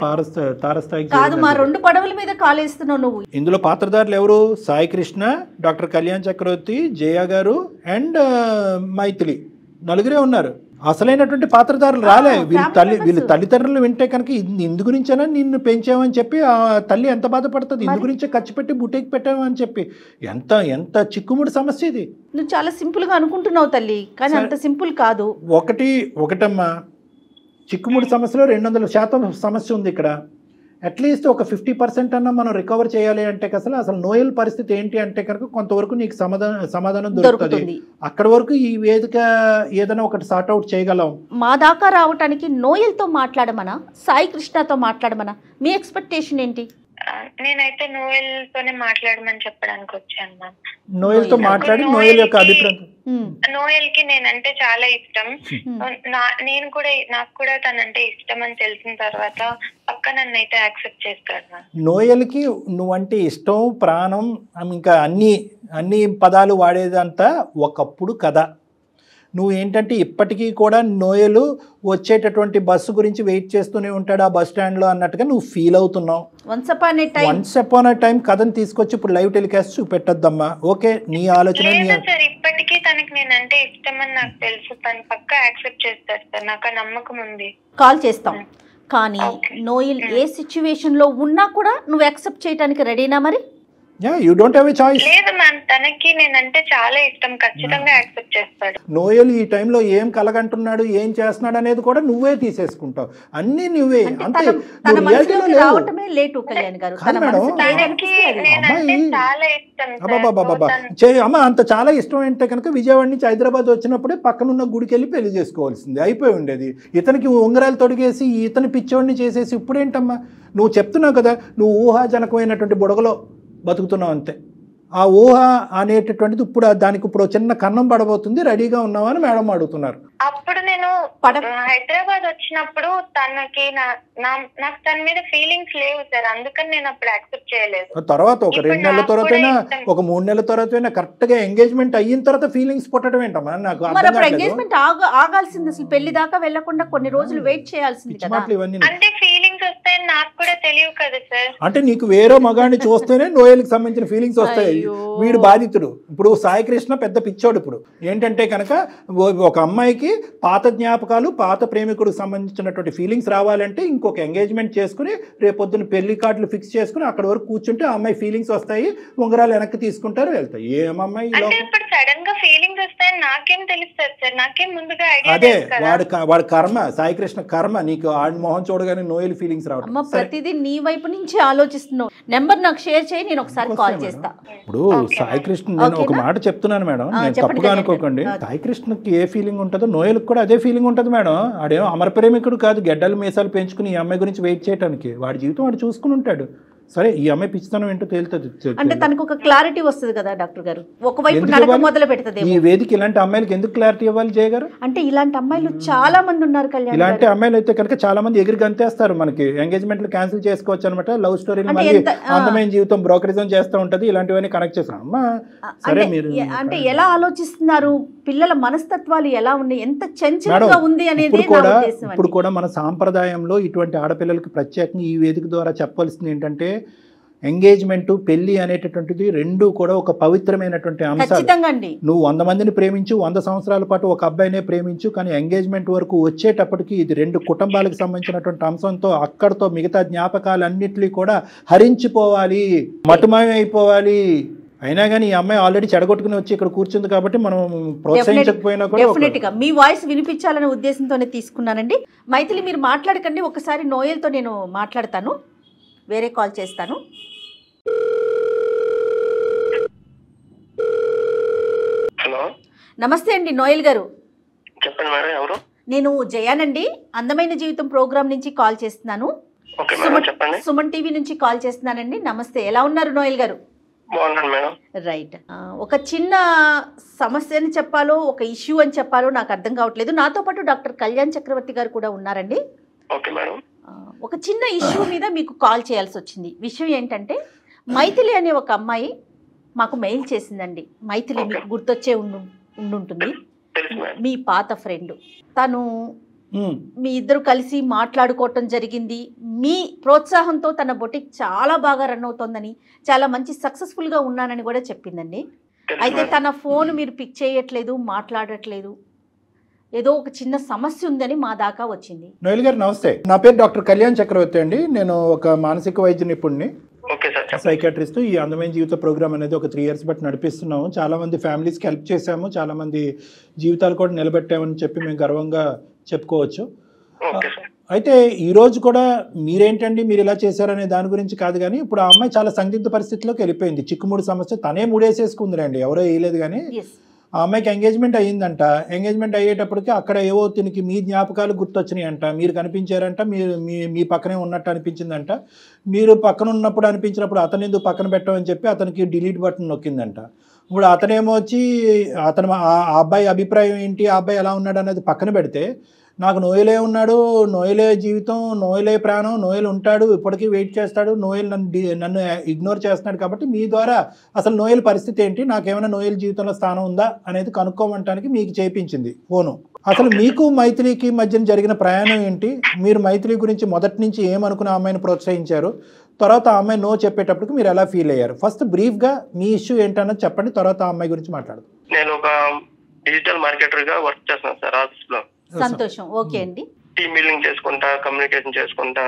తారస్థాయికి కాదు, మా 2 పడవల మీద కాలేస్తున్నావు నువ్వు. ఇందులో పాత్రధారులు ఎవరు, సాయికృష్ణ, డాక్టర్ కళ్యాణ్ చక్రవర్తి, జయ గారు అండ్ మైథిలి, నలుగురే ఉన్నారు. అసలైనటువంటి పాత్రధారులు రాలే. వీళ్ళు తల్లిదండ్రులు వింటే కనుక ఇందు గురించేనా నిన్ను పెంచామని చెప్పి ఆ తల్లి ఎంత బాధపడుతుంది, ఇందు గురించే ఖర్చు పెట్టి బుట్టేకి పెట్టామని చెప్పి. ఎంత చిక్కుముడి సమస్య ఇది. నువ్వు చాలా సింపుల్ గా అనుకుంటున్నావు తల్లి, కానీ అంత సింపుల్ కాదు. ఒకటమ్మా, చిక్కుముడి సమస్యలో 200% సమస్య ఉంది ఇక్కడ. అట్లీస్ట్ ఒక 50% అన్నా మనం రికవర్ చేయాలి అంటే అసలు నోయల్ పరిస్థితి ఏంటి అంటే కనుక కొంతవరకు నీకు సమాధానం దొరుకుతుంది. అక్కడ వరకు ఈ వేదిక ఏదైనా ఒకటి సార్ట్అవుట్ చేయగలం. మా దాకా రావటానికి నోయల్తో మాట్లాడమనా, సాయి కృష్ణతో మాట్లాడమనా, మీ ఎక్స్పెక్టేషన్ ఏంటి? నేనైతే నోయల్ తోనే మాట్లాడమని చెప్పడానికి వచ్చాను మ్యామ్. నోయల్ తో మాట్లాడి నోయల్ యొక్క అభిప్రాయం. నోయల్ కి నేనంటే చాలా ఇష్టం. నాకు కూడా తనంటే ఇష్టం అని తెలిసిన తర్వాత పక్క నన్ను అయితే యాక్సెప్ట్ చేస్తాడు. నోయల్ కి నువ్వంటే ఇష్టం, ప్రాణం, ఇంకా అన్ని పదాలు వాడేదంతా ఒకప్పుడు కథ. నువ్వు ఏంటంటే ఇప్పటికీ కూడా నోయలు వచ్చేటటువంటి బస్సు గురించి వెయిట్ చేస్తూనే ఉంటాడు ఆ బస్ స్టాండ్లో అన్నట్టుగా నువ్వు ఫీల్ అవుతున్నావు. వన్స్ అపాన్ ఏ టైం కథను తీసుకొచ్చి ఇప్పుడు లైవ్ టెలికాస్ట్ చూపెట్టద్దమ్మా. ఓకే, నీ ఆలోచన. ఇప్పటికీ తనకి నేనంటే ఇష్టం అని నాకు తెలుసు, తను పక్కా యాక్సెప్ట్ చేస్తాడు సార్, నాకు ఆ నమ్మకం ఉంది. కాల్ చేస్తాం, కానీ నోయల్ ఏ సిచ్యువేషన్ లో ఉన్నా కూడా నువ్వు యాక్సెప్ట్ చేయడానికి రెడీనా? మరి you don't have a choice. లేదు మ్యామ్, తనకి నేనంటే చాలా ఇష్టం, ఖచ్చితంగా యాక్సెప్ట్ చేస్తాడు. నోయల్ ఈ టైంలో ఏం కలగంటున్నాడు, ఏం చేస్తున్నాడు అనేది కూడా నువ్వే తీసేసుకుంటావు, అన్ని నువ్వే. అంతే, రావటమే లేటు కళ్యాణ్ గారు. అమ్మ అంత చాలా ఇష్టం అంటే కనుక విజయవాడ నుంచి హైదరాబాద్ వచ్చినప్పుడే పక్కనున్న గుడికి వెళ్ళి పెళ్లి చేసుకోవాల్సింది, అయిపోయి ఉండేది. ఇతనికి ఉంగరాలు తొడిగేసి ఇతని పిచ్చోడిని చేసేసి ఇప్పుడేంటమ్మా నువ్వు చెప్తున్నావు కదా, నువ్వు ఊహాజనకమైనటువంటి బుడగలో బతుకుతున్నావు అంతే. ఆ ఊహ అనేటటువంటిది ఇప్పుడు చిన్న కన్నం పడబోతుంది, రెడీగా ఉన్నావా అని మేడం అడుగుతున్నారు. అప్పుడు నేను హైదరాబాద్ వచ్చినప్పుడు తనకి నాకు తన మీద ఫీలింగ్స్ లేవు సార్, అందుకని నేను అప్పుడు యాక్సెప్ట్ చేయలేదు. తర్వాత ఒక 2 నెలల తర్వాత ఒక 3 నెలల తర్వాత కరెక్ట్ గా ఎంగేజ్మెంట్ అయిన తర్వాత ఫీలింగ్స్ పుట్టడం ఏంటమ్మా? నాకు ఎంగేజ్మెంట్ ఆగాల్సింది, అసలు పెళ్లి దాకా వెళ్లకుండా కొన్ని రోజులు వెయిట్ చేయాల్సింది. అంటే ఫీలింగ్స్ వస్తాయని నాకు కూడా తెలియదు కదా సార్. అంటే నీకు వేరే మగాడిని చూస్తేనే నోయల్కి సంబంధించిన ఫీలింగ్స్ వస్తాయి. వీడు బాధితుడు. ఇప్పుడు సాయికృష్ణ పెద్ద పిచ్చోడు. ఇప్పుడు ఏంటంటే కనుక ఒక అమ్మాయికి పాత జ్ఞాపకాలు, పాత ప్రేమికుడికి సంబంధించినటువంటి ఫీలింగ్స్ రావాలంటే ఇంకొక ఎంగేజ్మెంట్ చేసుకుని రేపొద్దున పెళ్లి కార్డులు ఫిక్స్ చేసుకుని అక్కడ వరకు కూర్చుంటే ఆ అమ్మాయి ఫీలింగ్స్ వస్తాయి, ఉంగరాలు వెనక్కి తీసుకుంటారు, వెళ్తాయి. ఏమమ్మాయి సడన్ గా ఫీలింగ్స్ వస్తాయని నాకేం తెలుస్తుంది సార్, నాకేం ముందుగా ఐడియా. అదే వాడి కర్మ, సాయికృష్ణ కర్మ. నీకు ఆడి మొహం చూడగానే నోయల్ ఫీలింగ్స్ రావడం. ప్రతిదీ నీ వైపు నుంచి ఆలోచిస్తున్నావు. నెంబర్ నాకు షేర్ చేయి, నేను ఒకసారి కాల్ చేస్తా. ఇప్పుడు సాయికృష్ణ, నేను ఒక మాట చెప్తున్నాను మేడం, నేను తప్పుగా అనుకోకండి. సాయికృష్ణకి ఏ ఫీలింగ్ ఉంటుందో నోయల్కి కూడా అదే ఫీలింగ్ ఉంటుంది మేడం. ఆడేమో అమర ప్రేమికుడు కాదు, గెడ్డలు మీసాలు పెంచుకుని ఈ అమ్మాయి గురించి వెయిట్ చేయడానికి. వాడి జీవితం వాడు చూసుకుని ఉంటాడు. సరే, ఈ అమ్మాయి పిచ్చితనం ఏంటో తేలుతుంది. అంటే తనకు ఒక క్లారిటీ వస్తుంది కదా డాక్టర్ గారు, ఒకవైపు నడక మొదలు పెడుతుంది. ఈ వేదిక ఇలాంటి అమ్మాయిలకి ఎందుకు క్లారిటీ ఇవ్వాలి జయ గారు? అంటే ఇలాంటి అమ్మాయిలు చాలా మంది ఉన్నారు కళ్యాణ్. ఇలాంటి అమ్మాయిలు అయితే కనుక చాలా మంది ఎగిరి గంతేస్తారు. మనకి ఎంగేజ్మెంట్లు క్యాన్సిల్ చేసుకోవచ్చు అనమాట. లవ్ స్టోరీ అందమైన జీవితం బ్రోకరిజం చేస్తూ ఉంటది. ఇలాంటివన్నీ కనెక్ట్ చేస్తాం. అమ్మా సరే, మీరు అంటే ఎలా ఆలోచిస్తున్నారు, పిల్లల మనస్తత్వాలు ఎలా ఉన్నాయి, ఎంత చంచలంగా ఉంది అనేది. ఇప్పుడు కూడా మన సాంప్రదాయంలో ఇటువంటి ఆడపిల్లలకి ప్రత్యేకంగా ఈ వేదిక ద్వారా చెప్పవలసింది ఏంటంటే, ఎంగేజ్మెంట్, పెళ్లి అనేటటువంటిది రెండు కూడా ఒక పవిత్రమైనటువంటి అంశాలు. నువ్వు 100 మందిని ప్రేమించు, 100 సంవత్సరాల పాటు ఒక అబ్బాయినే ప్రేమించు, కానీ ఎంగేజ్మెంట్ వరకు వచ్చేటప్పటికి ఇది 2 కుటుంబాలకు సంబంధించినటువంటి అంశంతో అక్కడితో మిగతా జ్ఞాపకాలన్నింటినీ కూడా హరించిపోవాలి, మటుమాయం అయిపోవాలి. అయినా కానీ ఈ అమ్మాయి ఆల్రెడీ చెడగొట్టుకుని వచ్చి ఇక్కడ కూర్చుంది కాబట్టి మనం ప్రోత్సహించకపోయినా కూడా డెఫినెట్ గా మీ వాయిస్ వినిపించాలనే ఉద్దేశంతోనే తీసుకున్నానండి. మైథిలి, మీరు మాట్లాడకండి, ఒకసారి నోయల్తో నేను మాట్లాడతాను, వేరే కాల్ చేస్తాను. హలో, నమస్తే అండి నోయల్ గారు. చెప్పండి మేడం, ఎవరు? నేను జయానండి, అందమైన జీవితం ప్రోగ్రామ్ నుంచి కాల్ చేస్తున్నాను. సుమన్ టీవీ నుంచి కాల్ చేస్తున్నానండి. నమస్తే, ఎలా ఉన్నారు నోయల్ గారు? బాగున్నాను మేడం. రైట్. ఒక చిన్న సమస్య అని చెప్పాలో ఒక ఇష్యూ అని చెప్పాలో నాకు అర్థం కావట్లేదు. నాతో పాటు డాక్టర్ కళ్యాణ్ చక్రవర్తి గారు కూడా ఉన్నారండి. Okay madam. ఒక చిన్న ఇష్యూ మీద మీకు కాల్ చేయాల్సి వచ్చింది. విషయం ఏంటంటే మైథిలి అనే ఒక అమ్మాయి మాకు మెయిల్ చేసిందండి. మైథిలి మీకు గుర్తొచ్చే ఉండుంటుంది, మీ పాత ఫ్రెండ్. తను మీ ఇద్దరు కలిసి మాట్లాడుకోవటం జరిగింది. మీ ప్రోత్సాహంతో తన బొటిక్ చాలా బాగా రన్ అవుతోందని, చాలా మంచి సక్సెస్ఫుల్గా ఉన్నానని కూడా చెప్పిందండి. అయితే తన ఫోన్ మీరు పిక్ చేయట్లేదు, మాట్లాడట్లేదు, ఏదో ఒక చిన్న సమస్య ఉందని మా దాకా వచ్చింది. నోయల్ గారు నమస్తే. నా పేరు డాక్టర్ కళ్యాణ్ చక్రవర్తి అండి. నేను ఒక మానసిక వైద్య నిపుణుడిని, సైకాట్రిస్ట్. ఈ అందమైన జీవిత ప్రోగ్రామ్ అనేది ఒక 3 years బట్టి నడిపిస్తున్నాము. చాలా మంది ఫ్యామిలీస్కి హెల్ప్ చేశాము, చాలా మంది జీవితాలు కూడా నిలబెట్టామని చెప్పి మేము గర్వంగా చెప్పుకోవచ్చు. అయితే ఈ రోజు కూడా మీరేంటండి మీరు ఇలా చేశారనే దాని గురించి కాదు, కానీ ఇప్పుడు ఆ అమ్మాయి చాలా సందిగ్ధ పరిస్థితిలోకి వెళ్ళిపోయింది. చిక్కుముడి సమస్య తనే ముడేసేసుకుందిలేండి, ఎవరో వేయలేదు. కానీ ఆ అమ్మాయికి ఎంగేజ్మెంట్ అయ్యిందంట. ఎంగేజ్మెంట్ అయ్యేటప్పటికి అక్కడ ఏవో తినికి మీ జ్ఞాపకాలు గుర్తొచ్చినాయి అంట, మీరు కనిపించారంట, మీరు మీ పక్కనే ఉన్నట్టు అనిపించిందంట. మీరు పక్కన ఉన్నప్పుడు అనిపించినప్పుడు అతను ఎందుకు పక్కన పెట్టమని చెప్పి అతనికి డిలీట్ బటన్ నొక్కిందంట. ఇప్పుడు అతనేమో వచ్చి ఆ అబ్బాయి అభిప్రాయం ఏంటి, ఆ అబ్బాయి ఎలా ఉన్నాడు అనేది పక్కన పెడితే, నాకు నోయలే ఉన్నాడు, నోయలే జీవితం, నోయలే ప్రాణం, నోయలు ఉంటాడు, ఇప్పటికీ వెయిట్ చేస్తాడు, నోయల్ నన్ను ఇగ్నోర్ చేస్తున్నాడు. కాబట్టి మీ ద్వారా అసలు నోయల్ పరిస్థితి ఏంటి, నాకేమైనా నోయల్ జీవితంలో స్థానం ఉందా అనేది కనుక్కోమంటానికి మీకు చేయించింది ఫోను. అసలు మీకు మైథిలికి మధ్యన జరిగిన ప్రయాణం ఏంటి, మీరు మైథిలి గురించి మొదటి నుంచి ఏమనుకుని ఆ అమ్మాయిని ప్రోత్సహించారు, తర్వాత ఆ అమ్మాయి నో చెప్పేటప్పటికి మీరు ఎలా ఫీల్ అయ్యారు? ఫస్ట్ బ్రీఫ్గా మీ ఇష్యూ ఏంటన్నది చెప్పండి, తర్వాత ఆ అమ్మాయి గురించి మాట్లాడదు. నేను ఒక డిజిటల్ మార్కెటర్ గా వర్క్ చేస్తున్నాను సార్ ఆఫీస్ లో. సంతోషం. ఓకే అండి. టీమ్ బిల్డింగ్ చేసుకుంటా, కమ్యూనికేషన్ చేసుకుంటా,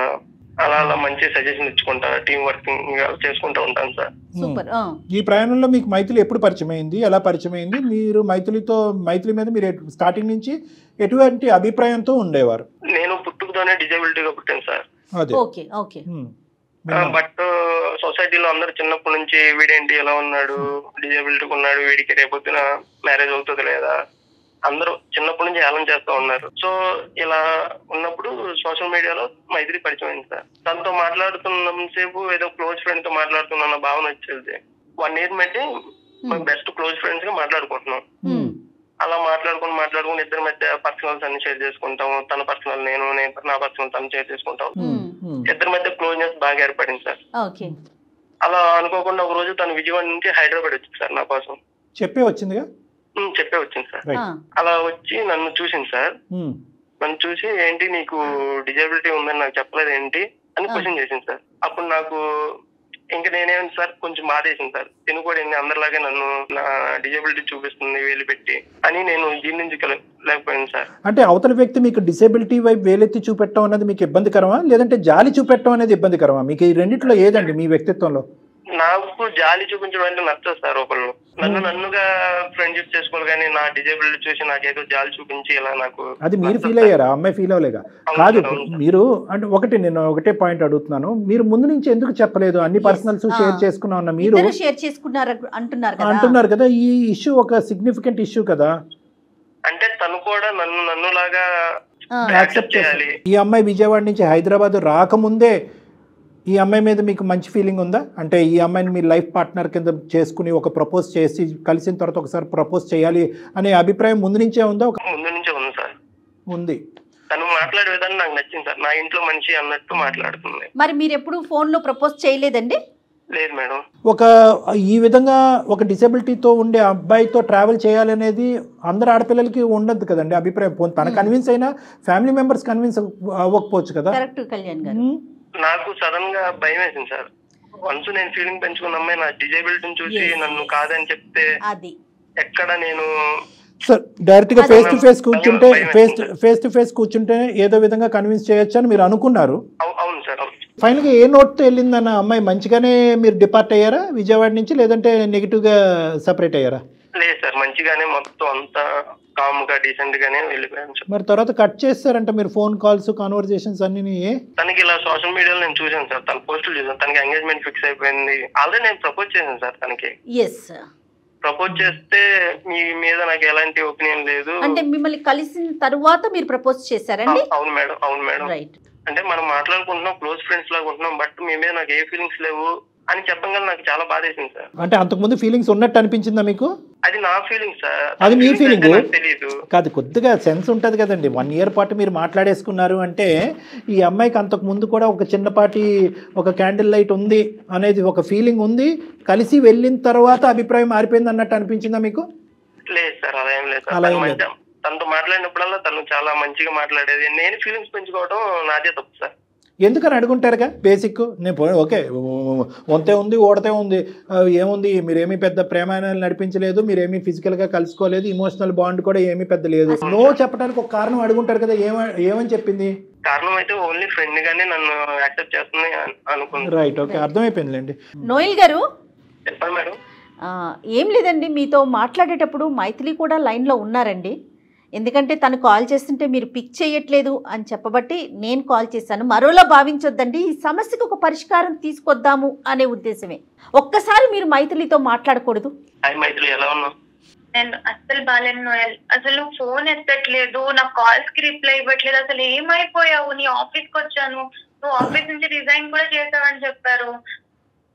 అలా అలా మంచి సజెషన్ ఇచ్చుకుంటా, టీమ్ వర్కింగ్ చేసుకుంటా ఉంటాను సార్. సూపర్. ఈ ప్రయాణంలో మీకు మైథిలి ఎప్పుడు పరిచయం అయింది, ఎలా పరిచయం అయింది, మీరు మైథిలి మీద మీరు స్టార్టింగ్ నుంచి ఎటువంటి అభిప్రాయంతో ఉండేవారు? నేను పుట్టుకతోనే డిజబిలిటీగా పుట్టాను సార్. Okay okay. బట్ సొసైటీలో అందరు చిన్నప్పటి నుంచి వీడేంటి ఎలా ఉన్నాడు, డిజబిలిటీగా ఉన్నాడు, వీడికి రేపొద్దున మ్యారేజ్ అవుతుంది లేదా, అందరూ చిన్నప్పటి నుంచి హేళన చేస్తూ ఉన్నారు. సో ఇలా ఉన్నప్పుడు సోషల్ మీడియాలో మైథిలి పరిచయం అయింది సార్. తనతో మాట్లాడుతున్నంతసేపు ఏదో క్లోజ్ ఫ్రెండ్ తో మాట్లాడుతున్న భావన వచ్చేది. 1 year మధ్య బెస్ట్ క్లోజ్ ఫ్రెండ్స్ గా మాట్లాడుకుంటున్నాం. అలా మాట్లాడుకుని ఇద్దరి మధ్య పర్సనల్స్ అన్ని షేర్ చేసుకుంటాము. తన పర్సనల్ నేను నా పర్సనల్ తను షేర్ చేసుకుంటాం. ఇద్దరి మధ్య క్లోజ్నెస్ బాగా ఏర్పడింది సార్. అలా అనుకోకుండా ఒక రోజు తను విజయవాడ నుంచి హైదరాబాద్ వచ్చింది సార్ నా కోసం. చెప్పే వచ్చింది సార్. అలా వచ్చి నన్ను చూసింది సార్. నన్ను చూసి ఏంటి నీకు డిజబిలిటీ ఉందని నాకు చెప్పలేదు ఏంటి అని క్వశ్చన్ చేసింది సార్. అప్పుడు నాకు ఇంకా నేనేమంది సార్, కొంచెం బాధేసింది సార్. తిను కూడా అందరిలాగే నన్ను నా డిజబిలిటీ చూపిస్తుంది వేలు పెట్టి అని నేను జీర్ణించలేకపోయాను సార్. అంటే అవతల వ్యక్తి మీకు డిసేబిలిటీ వైపు వేలెత్తి చూపెట్టడం అనేది మీకు ఇబ్బందికరమా, లేదంటే జాలి చూపెట్టడం అనేది ఇబ్బందికరమా? మీకు ఈ రెండిట్లో ఏదండి మీ వ్యక్తిత్వంలో? నాకు జాలి చూపించడం అంటే నచ్చదు సార్. ఒకళ్ళు నన్నుగా ఫ్రెండ్షిప్ చేసుకోవాలి, కానీ నా డిజేబిలిటీ చూసి నాకేదో జాలి చూపించి ఇలా నాకు అది మీరు ఫీల్ అయ్యారా, అమ్మాయి ఫీల్ అవ్వలేగా? కాదు, మీరు అంటే నేను ఒకటే పాయింట్ అడుగుతున్నాను, మీరు ముందు నుంచి ఎందుకు చెప్పలేదు? అన్ని పర్సనల్స్ షేర్ చేసుకున్నా ఉన్న మీరు షేర్ చేసుకున్నారు అంటున్నారు కదా, ఈ ఇష్యూ ఒక సిగ్నిఫికెంట్ ఇష్యూ కదా. అంటే తను కూడా నన్ను లాగా యాక్సెప్ట్ చేయాలి. ఈ అమ్మాయి విజయవాడ నుంచి హైదరాబాద్ రాకముందే ఈ అమ్మాయి మీద మీకు మంచి ఫీలింగ్ ఉందా? అంటే ఈ అమ్మాయిని మీ లైఫ్ పార్ట్నర్ కింద చేసుకుని ఒక ప్రపోజ్ చేసి కలిసిన తర్వాత ఒకసారి ప్రపోజ్ చేయాలి అనే అభిప్రాయం ముందు నుంచే ఉందా? ముందు నుంచే ఉంది సార్. ఉంది. తను మాట్లాడే విధానం నాకు నచ్చింది సార్. నా ఇంట్లో మనిషి అన్నట్టు మాట్లాడుతుంది. మరి మీరు ఎప్పుడు ఫోన్ లో ప్రపోజ్ చేయలేదండి? లేదు మేడం. ఈ విధంగా ఒక డిసేబిలిటీతో ఉండే అబ్బాయితో ట్రావెల్ చేయాలనేది అందరు ఆడపిల్లలకి ఉండదు కదండి అభిప్రాయం. తన కన్విన్స్ అయినా ఫ్యామిలీ మెంబర్స్ కన్విన్స్ అవ్వకపోవచ్చు కదా. కరెక్ట్ కళ్యాణ్ గారు. నాకు సడన్ గా భయం వేసింది సార్. వన్స్ నేను ఫీలింగ్ పెంచుకున్న అమ్మాయి నా డిజేబిలిటీని చూసి నన్ను కాదని చెప్తే ఎక్కడ నేను డైరెక్ట్ గా ఫేస్ టు ఫేస్ కూర్చుంటే ఏదో విధంగా కన్విన్స్ చేయొచ్చు అని మీరు అనుకున్నారు. అవును సార్. ఫైనల్ గా ఏ నోట్ తో వెళ్ళిందన్న అమ్మాయి? మంచిగానే మీరు డిపార్ట్ అయ్యారా విజయవాడ నుంచి, లేదంటే నెగిటివ్ గా సెపరేట్ అయ్యారా? లేదు సార్, మంచిగానే మొత్తం అంతా కామ్ గా డీసెంట్ గానే వెళ్ళిపోయాను. మరి తర్వాత కట్ చేస్తారంట మీరు ఫోన్ కాల్స్ కాన్వర్సేషన్స్ అన్ని? తనకి ఇలా సోషల్ మీడియాలో నేను చూసాను సార్, తన పోస్టులు చూసాను. తనకి ఎంగేజ్మెంట్ ఫిక్స్ అయిపోయింది. ఆల్రెడీ నేను ప్రపోజ్ చేశాను సార్ తనకి. ప్రపోజ్ చేస్తే మీ మీద నాకు ఎలాంటి ఒపీనియన్ లేదు. అంటే మిమ్మల్ని కలిసిన తరువాత మీరు ప్రపోజ్ చేశారండి? అవును మేడం. అంటే మనం మాట్లాడుకుంటున్నాం, క్లోజ్ ఫ్రెండ్స్ లాగా ఉంటున్నాం, బట్ మీ మీద నాకు ఏ ఫీలింగ్స్ లేవు, అని చెప్పగానే నాకు చాలా బాధేసింది సార్. అంటే అంతకుముందు ఫీలింగ్స్ ఉన్నట్టు అనిపించిందా మీకు? అది నా ఫీలింగ్ సార్, అది మీ ఫీలింగ్ తెలియదు కాదు. కొద్దిగా సెన్స్ ఉంటుంది కదండి. 1 year పాటు మీరు మాట్లాడేసుకున్నారు అంటే ఈ అమ్మాయికి అంతకు ముందు కూడా ఒక చిన్నపాటి ఒక క్యాండిల్ లైట్ ఉంది అనేది ఒక ఫీలింగ్ ఉంది. కలిసి వెళ్ళిన తర్వాత అభిప్రాయం మారిపోయింది అన్నట్టు అనిపించిందా మీకు? లేదు సార్, అలా ఏం లేదు సార్. తనతో మాట్లాడినప్పుడల్లా తను చాలా మంచిగా మాట్లాడేది. నేను ఫీలింగ్స్ పెంచుకోవడం నాదే తప్పు సార్. ఎందుకని అడుగుంటారుగా బేసిక్. నేను ఓకే వంతే ఉంది ఓడతే ఉంది ఏముంది, మీరేమీ పెద్ద ప్రేమాయణాలు నడిపించలేదు, మీరేమీ ఫిజికల్గా కలుసుకోలేదు, ఇమోషనల్ బాండ్ కూడా ఏమీ పెద్ద లేదు. నో చెప్పడానికి ఒక కారణం అడుగుంటారు కదా. ఏమని చెప్పింది? కారణం అయితే ఓన్లీ ఫ్రెండ్ గానే నన్ను యాక్సెప్ట్ చేస్తుంది అనుకుంది. Right, okay, అర్థమైపోయిందిలేండి. నోయల్ గారు చెప్పండి మేడం. ఏం లేదండి, మీతో మాట్లాడేటప్పుడు మైథిలి కూడా లైన్లో ఉన్నారండి. ఎందుకంటే తను కాల్ చేస్తుంటే మీరు పిక్ చేయట్లేదు అని చెప్పబట్టి నేను కాల్ చేశాను. మరోలా భావించొద్దండి, ఈ సమస్యకు ఒక పరిష్కారం తీసుకొద్దాము అనే ఉద్దేశమే. ఒక్కసారి మీరు మైథిలితో మాట్లాడకూడదు? హాయ్ మైథిలి, ఎలా ఉన్నావు? నేను అస్సలు బాలేను నోయల్. అసలు ఫోన్ ఎత్తట్లేదు, నా కాల్స్ కి రిప్లై ఇవ్వట్లేదు. అసలు ఏమైపోయావు? నీ ఆఫీస్ కి వచ్చాను, నువ్వు ఆఫీస్ నుంచి రిజైన్ కూడా చేసావని చెప్పారు.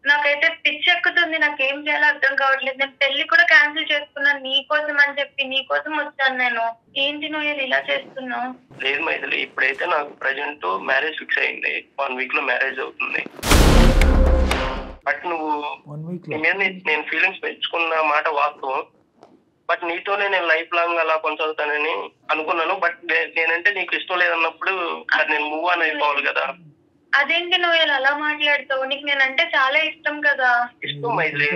నాకైతే పిచ్చి ఎక్కుతుంది, నాకేం చేయాలో అర్థం కావట్లేదు. నేను పెళ్లి కూడా క్యాన్సిల్ చేసుకున్నాను నీకోసం అని చెప్పి. నీకోసం వచ్చాను నేను. ఏంటి నువ్వు ఇలా చేస్తున్నావు? లేదు మైథిలి, ఇప్పుడైతే నాకు ప్రజెంట్ మ్యారేజ్ ఫిక్స్ అయింది. 1 week లో మ్యారేజ్ అవుతుంది. బట్ నువ్వు నేను ఫీలింగ్స్ పెంచుకున్న మాట వాస్తవం. బట్ నీతోనే నేను లైఫ్ లాంగ్ అలా కొనసాగుతానని అనుకున్నాను. బట్ నేనంటే నీకు ఇష్టం లేదన్నప్పుడు నేను మూవ్ ఆన్ అయిపోవాలి కదా. అదేంటి నువ్వు అలా మాట్లాడుతావు? నీకు నేనంటే చాలా ఇష్టం కదా. ఇష్టం మైథిలి,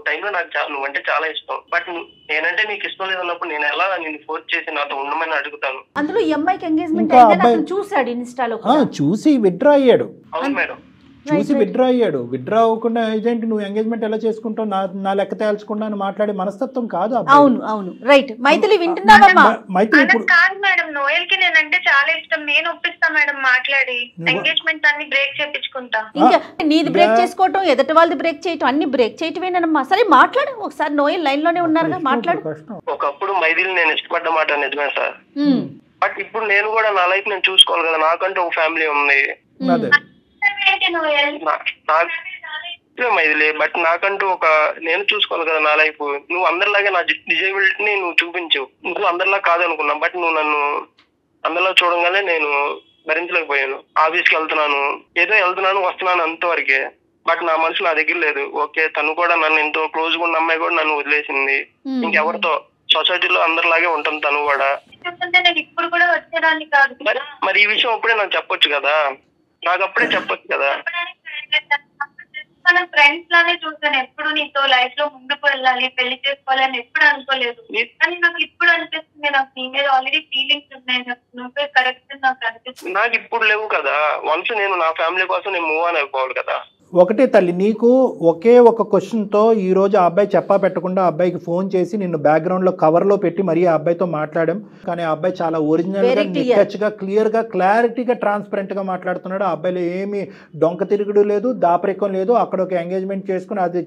టైంలో నాకు నువ్వంటే చాలా ఇష్టం. బట్ నేనంటే నీకు ఇష్టం లేదన్నప్పుడు నేను ఎలా నిన్ను ఫోర్స్ చేసి నాతో ఉండమని అడుగుతాను. అందులో ఈ అమ్మాయికి ఎంగేజ్మెంట్ అయిందని చూసాడు ఇన్స్టాలో, చూసి విత్డ్రా అయ్యాడు. అవును మేడం, చూసి విత్డ్రా అయ్యాడు. విత్డ్రా అవ్వకుండా ఏజెంట్ నువ్వు ఎంగేజ్మెంట్ ఎలా చేసుకుంటావు, నా లెక్క తేల్చకుండా అని మాట్లాడే మనస్తత్వం కాదు. అవును అవును, రైట్. మైథిలి వింటున్నావా? మైథిలి కాదు మేడం, నోయల్ కి నేనంటే చాలా ఇష్టం. నేను ఒప్పిస్తా మేడం మాట్లాడి. ఎంగేజ్మెంట్ అన్ని బ్రేక్ చేపించుకుంటా. ఇంకా నీది బ్రేక్ చేసుకోవటం, ఎదుటి వాళ్ళది బ్రేక్ చేయటం, అన్ని బ్రేక్ చేయటమేనమ్మా. సరే మాట్లాడు ఒకసారి. నోయల్ లైన్ లోనే ఉన్నారుగా, మాట్లాడు. ఒకప్పుడు మైథిలి నేను ఇష్టపడ్డ మాట నిజమే సార్. బట్ ఇప్పుడు నేను కూడా నా లైఫ్ నేను చూసుకోవాలి కదా. నాకంటే ఒక ఫ్యామిలీ ఉంది. మైథిలి, బట్ నాకంటూ నేను చూసుకోవాలి కదా నా లైఫ్. నువ్వు అందరిలాగే నా డిజేబిలిటీని నువ్వు చూపించవు. నువ్వు అందరిలా కాదనుకున్నా, బట్ నువ్వు నన్ను అందరిలా చూడంగానే నేను భరించలేకపోయాను. ఆఫీస్కి వెళ్తున్నాను, ఏదో వెళ్తున్నాను వస్తున్నాను అంతవరకే. బట్ నా మనసు నా దగ్గర లేదు. ఓకే, తను కూడా నన్ను ఎంతో క్లోజ్ గా ఉన్న అమ్మాయి కూడా నన్ను వదిలేసింది. ఇంకెవరితో సొసైటీలో అందరిలాగే ఉంటాను తను కూడా. ఇప్పుడు కూడా వచ్చేదాన్ని కాదు. మరి ఈ విషయం అప్పుడే నాకు చెప్పొచ్చు కదా, నాకు అప్పుడే చెప్పొచ్చు కదా. మన ఫ్రెండ్స్ లానే చూసాను. ఎప్పుడు నీతో లైఫ్ లో ముందుకు వెళ్ళాలి, పెళ్లి చేసుకోవాలని ఎప్పుడు అనుకోలేదు. కానీ నాకు ఇప్పుడు అనిపిస్తుంది, నాకు నీ మీద ఆల్రెడీ ఫీలింగ్స్ ఉన్నాయి. నువ్వే కరెక్ట్ నాకు అనిపిస్తుంది. నాకు ఇప్పుడు లేవు కదా. వన్స్ నేను నా ఫ్యామిలీ కోసం నేను మూవ్ ఆన్ అయిపోవాలి కదా. ఒకటే తల్లి, నీకు ఒకే ఒక క్వశ్చన్తో ఈరోజు ఆ అబ్బాయి చెప్పా పెట్టకుండా ఆ అబ్బాయికి ఫోన్ చేసి నిన్ను బ్యాక్గ్రౌండ్లో కవర్లో పెట్టి మరీ ఆ అబ్బాయితో మాట్లాడాం. కానీ ఆ అబ్బాయి చాలా ఒరిజినల్గా, నిక్కచ్చిగా, క్లియర్గా, క్లారిటీగా, ట్రాన్స్పరెంట్గా మాట్లాడుతున్నాడు. ఆ అబ్బాయిలో ఏమీ డొంక తిరుగుడు లేదు, దాపరికం లేదు. అక్కడ ఒక ఎంగేజ్మెంట్ చేసుకుని అది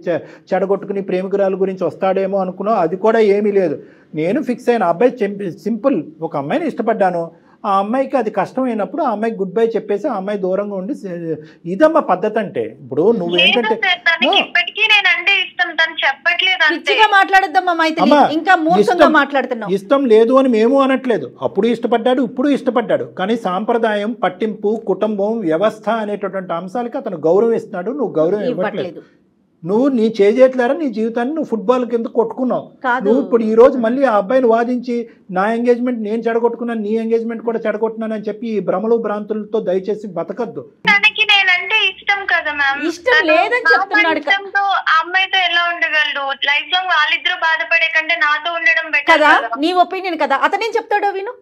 చెడగొట్టుకుని ప్రేమికురాల గురించి వస్తాడేమో అనుకున్నావు, అది కూడా ఏమీ లేదు. నేను ఫిక్స్ అయిన అబ్బాయి సింపుల్. ఒక అమ్మాయిని ఇష్టపడ్డాను, ఆ అమ్మాయికి అది కష్టమైనప్పుడు ఆ అమ్మాయికి గుడ్ బై చెప్పేసి ఆ అమ్మాయి దూరంగా ఉండి, ఇదమ్మా పద్ధతి అంటే. ఇప్పుడు నువ్వేంటంటే ఇష్టం లేదు అని మేము అనట్లేదు. అప్పుడు ఇష్టపడ్డాడు, ఇప్పుడు ఇష్టపడ్డాడు. కానీ సాంప్రదాయం, పట్టింపు, కుటుంబం, వ్యవస్థ అనేటటువంటి అంశాలకి అతను గౌరవం ఇస్తున్నాడు, నువ్వు గౌరవం ఇవ్వట్లేదు. నువ్వు నీ చేజేట్లారా నీ జీవితాన్ని నువ్వు ఫుట్బాల్ కింద కొట్టుకున్నావు. నువ్వు ఇప్పుడు ఈ రోజు మళ్ళీ ఆ అబ్బాయిని వాదించి నా ఎంగేజ్మెంట్ నేను చెడగొట్టుకున్నాను, నీ ఎంగేజ్మెంట్ కూడా చెడగొట్టున్నాను అని చెప్పి ఈ భ్రమలు భ్రాంతులతో దయచేసి బతకద్దు. ఇష్టం కదా మ్యామ్, ఇష్టం లేదని చెప్తున్నాడు. అమ్మాయితో ఎలా ఉండగలడు? లైఫ్ లాంగ్ వాళ్ళిద్దరూ బాధపడే కంటే నాతో ఉండడం బెటర్ కదా. నీ ఒపీనియన్ కదా. అతనేం చెప్తాడో విను.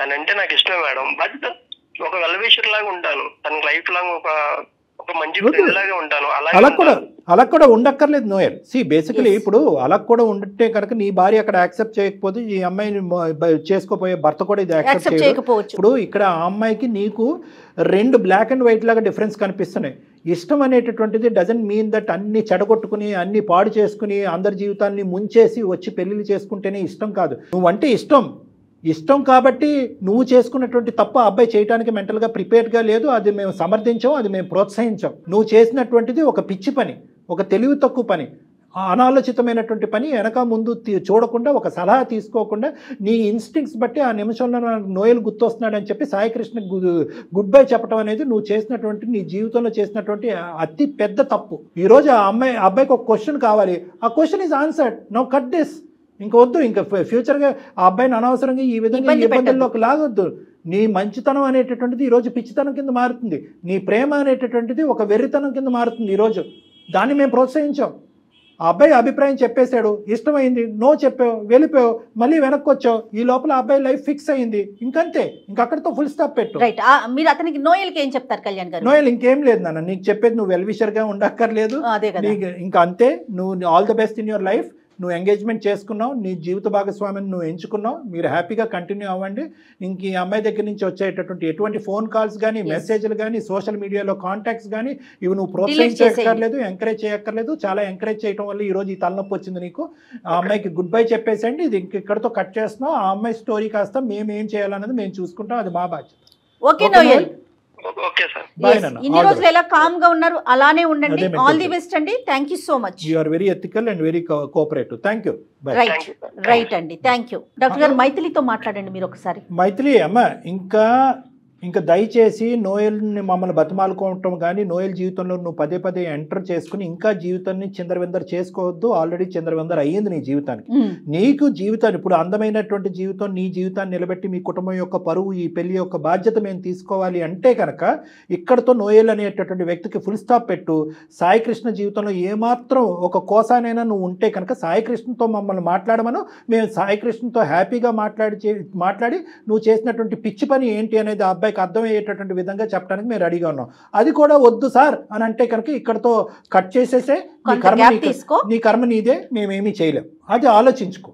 తనంటే నాకు ఇష్టమే మేడం, బట్ ఒక వెల్విషర్ లాగా ఉంటాను. తన లైఫ్ లాంగ్ ఒక మంచి ఫ్రెండ్ లాగా ఉంటాను. అలా కూడా ఉండక్కర్లేదు నోయల్. బేసికలీ ఇప్పుడు అలా కూడా ఉంటే కనుక నీ భార్య అక్కడ యాక్సెప్ట్ చేయకపోతే ఈ అమ్మాయిని చేసుకోపోయే భర్త కూడా ఇది యాక్సెప్ట్ చేయకపోవచ్చు. ఇప్పుడు ఇక్కడ ఆ అమ్మాయికి నీకు 2 బ్లాక్ అండ్ వైట్ లాగా డిఫరెన్స్ కనిపిస్తున్నాయి. ఇష్టం అనేటటువంటిది డజంట్ మీన్ దట్ అన్ని చెడగొట్టుకుని అన్ని పాడు చేసుకుని అందరి జీవితాన్ని ముంచేసి వచ్చి పెళ్లిళ్ళు చేసుకుంటేనే ఇష్టం కాదు. నువ్వంటే ఇష్టం, ఇష్టం కాబట్టి నువ్వు చేసుకున్నటువంటి తప్పు ఆ అబ్బాయి చేయడానికి మెంటల్గా ప్రిపేర్డ్గా లేదు, అది మేము సమర్థించాం, అది మేము ప్రోత్సహించాం. నువ్వు చేసినటువంటిది ఒక పిచ్చి పని, ఒక తెలివి తక్కువ పని, అనాలోచితమైనటువంటి పని. వెనక ముందు చూడకుండా, ఒక సలహా తీసుకోకుండా నీ ఇన్స్టింక్ట్స్ బట్టి ఆ నిమిషంలో నోయల్ గుర్తొస్తున్నాడని చెప్పి సాయికృష్ణ గుడ్ బై చెప్పడం అనేది నువ్వు చేసినటువంటి, నీ జీవితంలో చేసినటువంటి అతి పెద్ద తప్పు. ఈరోజు ఆ అబ్బాయికి ఒక క్వశ్చన్ కావాలి, ఆ question is answered, now cut this. ఇంక వద్దు, ఇంకా ఫ్యూచర్గా ఆ అబ్బాయిని అనవసరంగా ఈ విధంగా ఇబ్బందుల్లోకి లాగొద్దు. నీ మంచితనం అనేటటువంటిది ఈరోజు పిచ్చితనం కింద మారుతుంది, నీ ప్రేమ అనేటటువంటిది ఒక వెర్రితనం కింద మారుతుంది ఈరోజు. దాన్ని మేము ప్రోత్సహించాం. ఆ అబ్బాయి అభిప్రాయం చెప్పేశాడు, ఇష్టమైంది, నో చెప్పావు, వెళ్ళిపోయావు, మళ్ళీ వెనక్కి వచ్చావు, ఈ లోపల అబ్బాయి లైఫ్ ఫిక్స్ అయింది, ఇంకంతే, ఇంకక్కడితో ఫుల్ స్టాప్ పెట్టు. రైట్. మీరు అతనికి నోయల్కి ఏం చెప్తారు కళ్యాణ్ గారు? నోయల్ ఇంకేం లేదు నాన్న, నీకు చెప్పేది నువ్వు వెల్ విషర్గా ఉండక్కర్లేదు, ఇంకా అంతే. నువ్వు all the best in your life. నువ్వు ఎంగేజ్మెంట్ చేసుకున్నావు, నీ జీవిత భాగస్వామిని నువ్వు ఎంచుకున్నావు, మీరు హ్యాపీగా కంటిన్యూ అవ్వండి. ఇంక ఈ అమ్మాయి దగ్గర నుంచి వచ్చేటటువంటి ఎటువంటి ఫోన్ కాల్స్ కానీ, మెసేజ్లు కానీ, సోషల్ మీడియాలో కాంటాక్ట్స్ కానీ ఇవి నువ్వు ప్రోత్సహించక్కర్లేదు, ఎంకరేజ్ చేయక్కర్లేదు. చాలా ఎంకరేజ్ చేయడం వల్ల ఈరోజు ఈ తలనొప్పి వచ్చింది నీకు. ఆ అమ్మాయికి గుడ్ బై చెప్పేసండి, ఇది ఇక్కడితో కట్ చేస్తున్నావు. ఆ అమ్మాయి స్టోరీ కాస్త మేము ఏం చేయాలన్నది మేము చూసుకుంటాం, అది మా బాధ్యత. Okay Noel, okay sir. ఇన్ని రోజులు ఎలా కామ్ గా ఉన్నారు అలానే ఉండండి. ఆల్ ది బెస్ట్ అండి. Thank you so much. You are very ethical and very cooperative. Thank you. Right అండి, థ్యాంక్ యూ. డాక్టర్ గారు మైథిలితో మాట్లాడండి మీరు ఒకసారి. మైథిలి అమ్మ, ఇంకా దయచేసి నోయల్ని మమ్మల్ని బతిమాలుకోవటం కానీ, నోయల్ జీవితంలో నువ్వు పదే పదే ఎంటర్ చేసుకుని ఇంకా జీవితాన్ని చిందరవిందర చేసుకోవద్దు. ఆల్రెడీ చిందరవిందర అయ్యింది నీ జీవితానికి. నీకు జీవితాన్ని ఇప్పుడు అందమైనటువంటి జీవితం, నీ జీవితాన్ని నిలబెట్టి మీ కుటుంబం యొక్క పరువు, ఈ పెళ్లి యొక్క బాధ్యత మేము తీసుకోవాలి అంటే కనుక ఇక్కడతో నోయల్ అనేటటువంటి వ్యక్తికి ఫుల్ స్టాప్ పెట్టు. సాయికృష్ణ జీవితంలో ఏమాత్రం ఒక కోసానైనా నువ్వు ఉంటే కనుక సాయికృష్ణతో మమ్మల్ని మాట్లాడమను. మేము సాయికృష్ణతో హ్యాపీగా మాట్లాడి నువ్వు చేసినటువంటి పిచ్చి పని ఏంటి అనేది ఆ అబ్బాయి అర్థమయ్యేటటువంటి విధంగా చెప్పడానికి మేము రెడీగా ఉన్నాం. అది కూడా వద్దు సార్ అని అంటే కనుక ఇక్కడతో కట్ చేసేసే, నీ కర్మ నీదే, మేమేమీ చేయలేం. అది ఆలోచించుకో.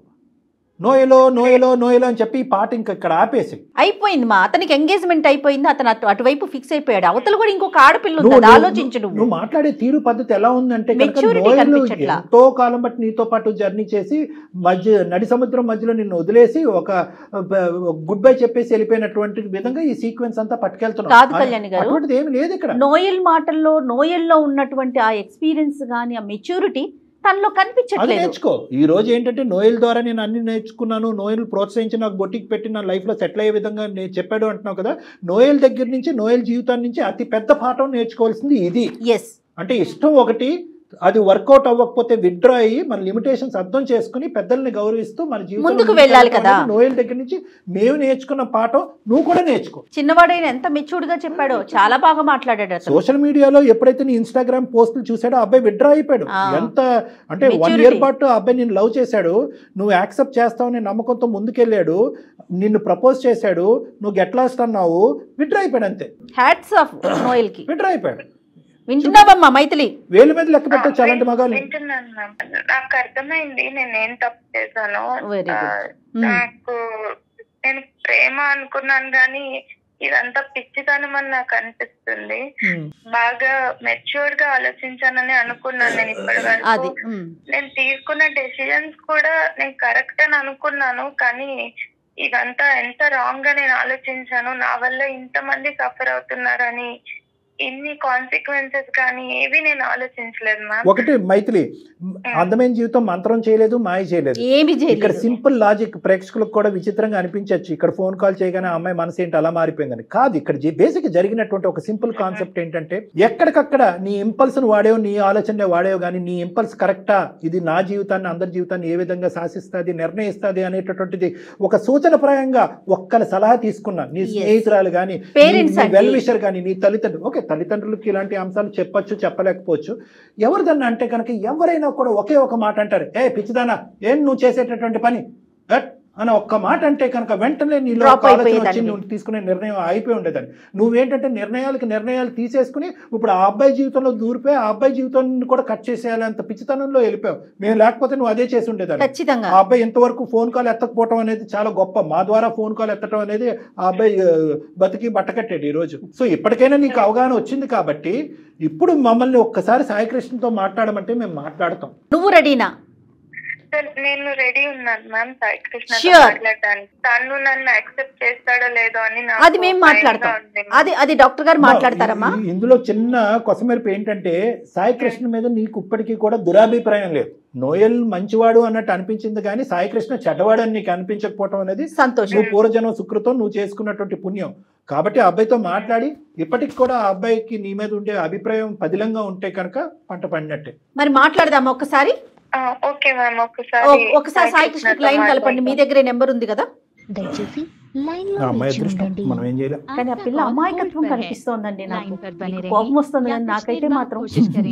నోయలో అని చెప్పి ఈ పాట ఇంకా ఇక్కడ ఆపేసి అయిపోయింది. మా అతనికి ఎంగేజ్మెంట్ అయిపోయింది, అతను అటువైపు ఫిక్స్ అయిపోయాడు. అవతల కూడా ఇంకొక ఆడపిల్ల ఆలోచించు. నువ్వు మాట్లాడే తీరు పద్ధతి ఎలా ఉందంటే ఎంతో కాలం బట్టి నీతో పాటు జర్నీ చేసి నడి సముద్రం మధ్యలో నిన్ను వదిలేసి ఒక గుడ్ బై చెప్పేసి వెళ్ళిపోయినటువంటి విధంగా ఈ సీక్వెన్స్ అంతా పట్టుకెళ్తున్నావు. కాదు కళ్యాణ్ గారు, అటువంటిది ఏమి లేదు ఇక్కడ. నోయల్ మాటల్లో, నోయల్లో ఉన్నటువంటి ఆ ఎక్స్పీరియన్స్ గానీ, ఆ మెచ్యూరిటీ తనలో కనిపించట్లేదు. నేర్చుకో. ఈ రోజు ఏంటంటే నోయల్ ద్వారా నేను అన్ని నేర్చుకున్నాను, నోయల్ ప్రోత్సహించి నాకు బొట్టికి పెట్టి నా లైఫ్లో సెటిల్ అయ్యే విధంగా నేను చెప్పాడు అంటున్నావు కదా. నోయల్ దగ్గర నుంచి, నోయల్ జీవితాన్ని నుంచి అతి పెద్ద పాఠం నేర్చుకోవాల్సింది ఇది. అంటే ఇష్టం ఒకటి, అది వర్కౌట్ అవ్వకపోతే విత్డ్రా అయ్యి మన లిమిటేషన్స్ అర్థం చేసుకుని పెద్దల్ని గౌరవిస్తూ మన జీవితం వెళ్ళాలి కదా. నోయల్ దగ్గర నుంచి మేము నేర్చుకున్న పాఠం నువ్వు కూడా నేర్చుకో. చిన్నవాడైన ఎంత మెచ్యూర్డ్ గా చెప్పాడో, చాలా బాగా మాట్లాడాడు. సోషల్ మీడియాలో ఎప్పుడైతే నీ ఇన్స్టాగ్రామ్ పోస్టులు చూసాడో అబ్బాయి విత్డ్రా అయిపోయాడు. ఎంత అంటే 1 year పాటు అబ్బాయి నిన్ను లవ్ చేశాడు, నువ్వు యాక్సెప్ట్ చేస్తావని నమ్మకంతో ముందుకెళ్ళాడు, నిన్ను ప్రపోజ్ చేశాడు, నువ్వు గెట్ లాస్ట్ అన్నావు, విత్డ్రా అయిపోయాడు అంతే. హ్యాట్స్ ఆఫ్ నోయల్ కి. విత్డ్రా అయిపోయాడు. వింటున్నావమ్మా మైథిలి? వేలు మీద లెక్క పెట్టచ్చు అలాంటి మగాలు. నాకు అర్థమైంది నేనేం తప్పు చేశాను. నాకు నేను ప్రేమ అనుకున్నాను కానీ ఇదంతా పిచ్చితనం అని నాకు అనిపిస్తుంది. బాగా మెచ్యూర్డ్ గా ఆలోచించానని అనుకున్నాను నేను ఇప్పటి వరకు. నేను తీసుకున్న డెసిజన్స్ కూడా నేను కరెక్ట్ అని అనుకున్నాను, కానీ ఇదంతా ఎంత రాంగ్ గా నేను ఆలోచించాను. నా వల్ల ఇంతమంది సఫర్ అవుతున్నారని, ఇన్ని కాన్సిక్వెన్సెస్ కానీ ఏవి నేను ఆలోచించలేదు మ్యామ్. ఒకటి మైథిలి, అందమైన జీవితం మంత్రం చేయలేదు, మాయ చేయలేదు. ఇక్కడ సింపుల్ లాజిక్ ప్రేక్షకులకు కూడా విచిత్రంగా అనిపించవచ్చు. ఇక్కడ ఫోన్ కాల్ చేయగానే అమ్మాయి మనసు ఏంటి అలా మారిపోయిందని కాదు. ఇక్కడ బేసిక్ జరిగినటువంటి ఒక సింపుల్ కాన్సెప్ట్ ఏంటంటే, ఎక్కడికక్కడ నీ ఇంపల్స్ ను వాడేవు, నీ ఆలోచనలే వాడేవు, కానీ నీ ఇంపల్స్ కరెక్టా, ఇది నా జీవితాన్ని, అందరి జీవితాన్ని ఏ విధంగా శాసిస్తుంది, నిర్ణయిస్తుంది అనేటటువంటిది ఒక సూచనప్రాయంగా ఒక్కల సలహా తీసుకున్నా. నీ స్నేహితురాలు కానీ, వెల్ విషర్ కానీ, నీ తల్లిదండ్రులు, ఓకే తల్లిదండ్రులకి ఇలాంటి అంశాలు చెప్పచ్చు, చెప్పలేకపోవచ్చు. ఎవరిదన్నా అంటే కనుక ఎవరైనా కూడా ఒకే ఒక మాట అంటారు, ఏ పిచ్చిదానా ఏం నువ్వు చేసేటటువంటి పని అని ఒక్క మాట అంటే కనుక వెంటనే నీలో ఆలోచన వచ్చి నువ్వు తీసుకునే నిర్ణయం అయిపోయి ఉండేదని. నువ్వేంటంటే నిర్ణయాలు తీసేసుకుని ఇప్పుడు ఆ అబ్బాయి జీవితంలో దూరిపోయి ఆ అబ్బాయి జీవితాన్ని కూడా కట్ చేసేయాలంత పిచ్చితనంలో వెళ్ళిపోయావు. మేము లేకపోతే నువ్వు అదే చేసి ఉండేదాన్ని. ఆ అబ్బాయి ఇంతవరకు ఫోన్ కాల్ ఎత్తకపోవడం అనేది చాలా గొప్ప. మా ద్వారా ఫోన్ కాల్ ఎత్తడం అనేది ఆ అబ్బాయి బతికి బట్టకట్టాడు ఈరోజు. సో ఇప్పటికైనా నీకు అవగాహన వచ్చింది కాబట్టి ఇప్పుడు మమ్మల్ని ఒక్కసారి సాయికృష్ణతో మాట్లాడమంటే మేము మాట్లాడతాం. నువ్వు రెడీనా? నేను రెడీ ఉన్నాను మ్యామ్ సాయి కృష్ణ Sure. మాట్లాడడానికి. తను నన్ను యాక్సెప్ట్ చేస్తాడో లేదో అని నాకు అది మేము మాట్లాడతాం. భయంగా ఉంది. అది డాక్టర్ గారు మాట్లాడతారమ్మా. ఇందులో చిన్న కొసమెరుపు ఏంటంటే సాయి కృష్ణ మీద నీకు ఇప్పటికీ కూడా దురాభిప్రాయం లేదు. నోయల్ మంచివాడు అన్నట్టు అనిపించింది కానీ సాయి కృష్ణ చెడ్డవాడు అని నీకు అనిపించకపోవటం అనేది సంతోషం. నువ్వు పూర్వజన్మ సుకృతం, నువ్వు చేసుకున్నటువంటి పుణ్యం. కాబట్టి ఆ అబ్బాయితో మాట్లాడి ఇప్పటికి కూడా ఆ అబ్బాయికి నీ మీద ఉండే అభిప్రాయం పదిలంగా ఉంటే కనుక పంట పండినట్టే. మరి మాట్లాడదామా ఒకసారి? ఓకే మ్యామ్, ఒకసారి సాయి కృష్ణకి లైన్ కలపండి. మీ దగ్గర నెంబర్ ఉంది కదా? దయచేసి లైన్ ఆ లో అమ్మాయి వేచి అదృష్టం, ఉండండి. మనం ఏం చేయలేం. కానీ ఆ పిల్ల అమాయకత్వం కనిపిస్తోందండి నాకు. లైన్ పర్ బనే మీకు రహే. కోపం వస్తుంది కానీ నాకైతే మాత్రం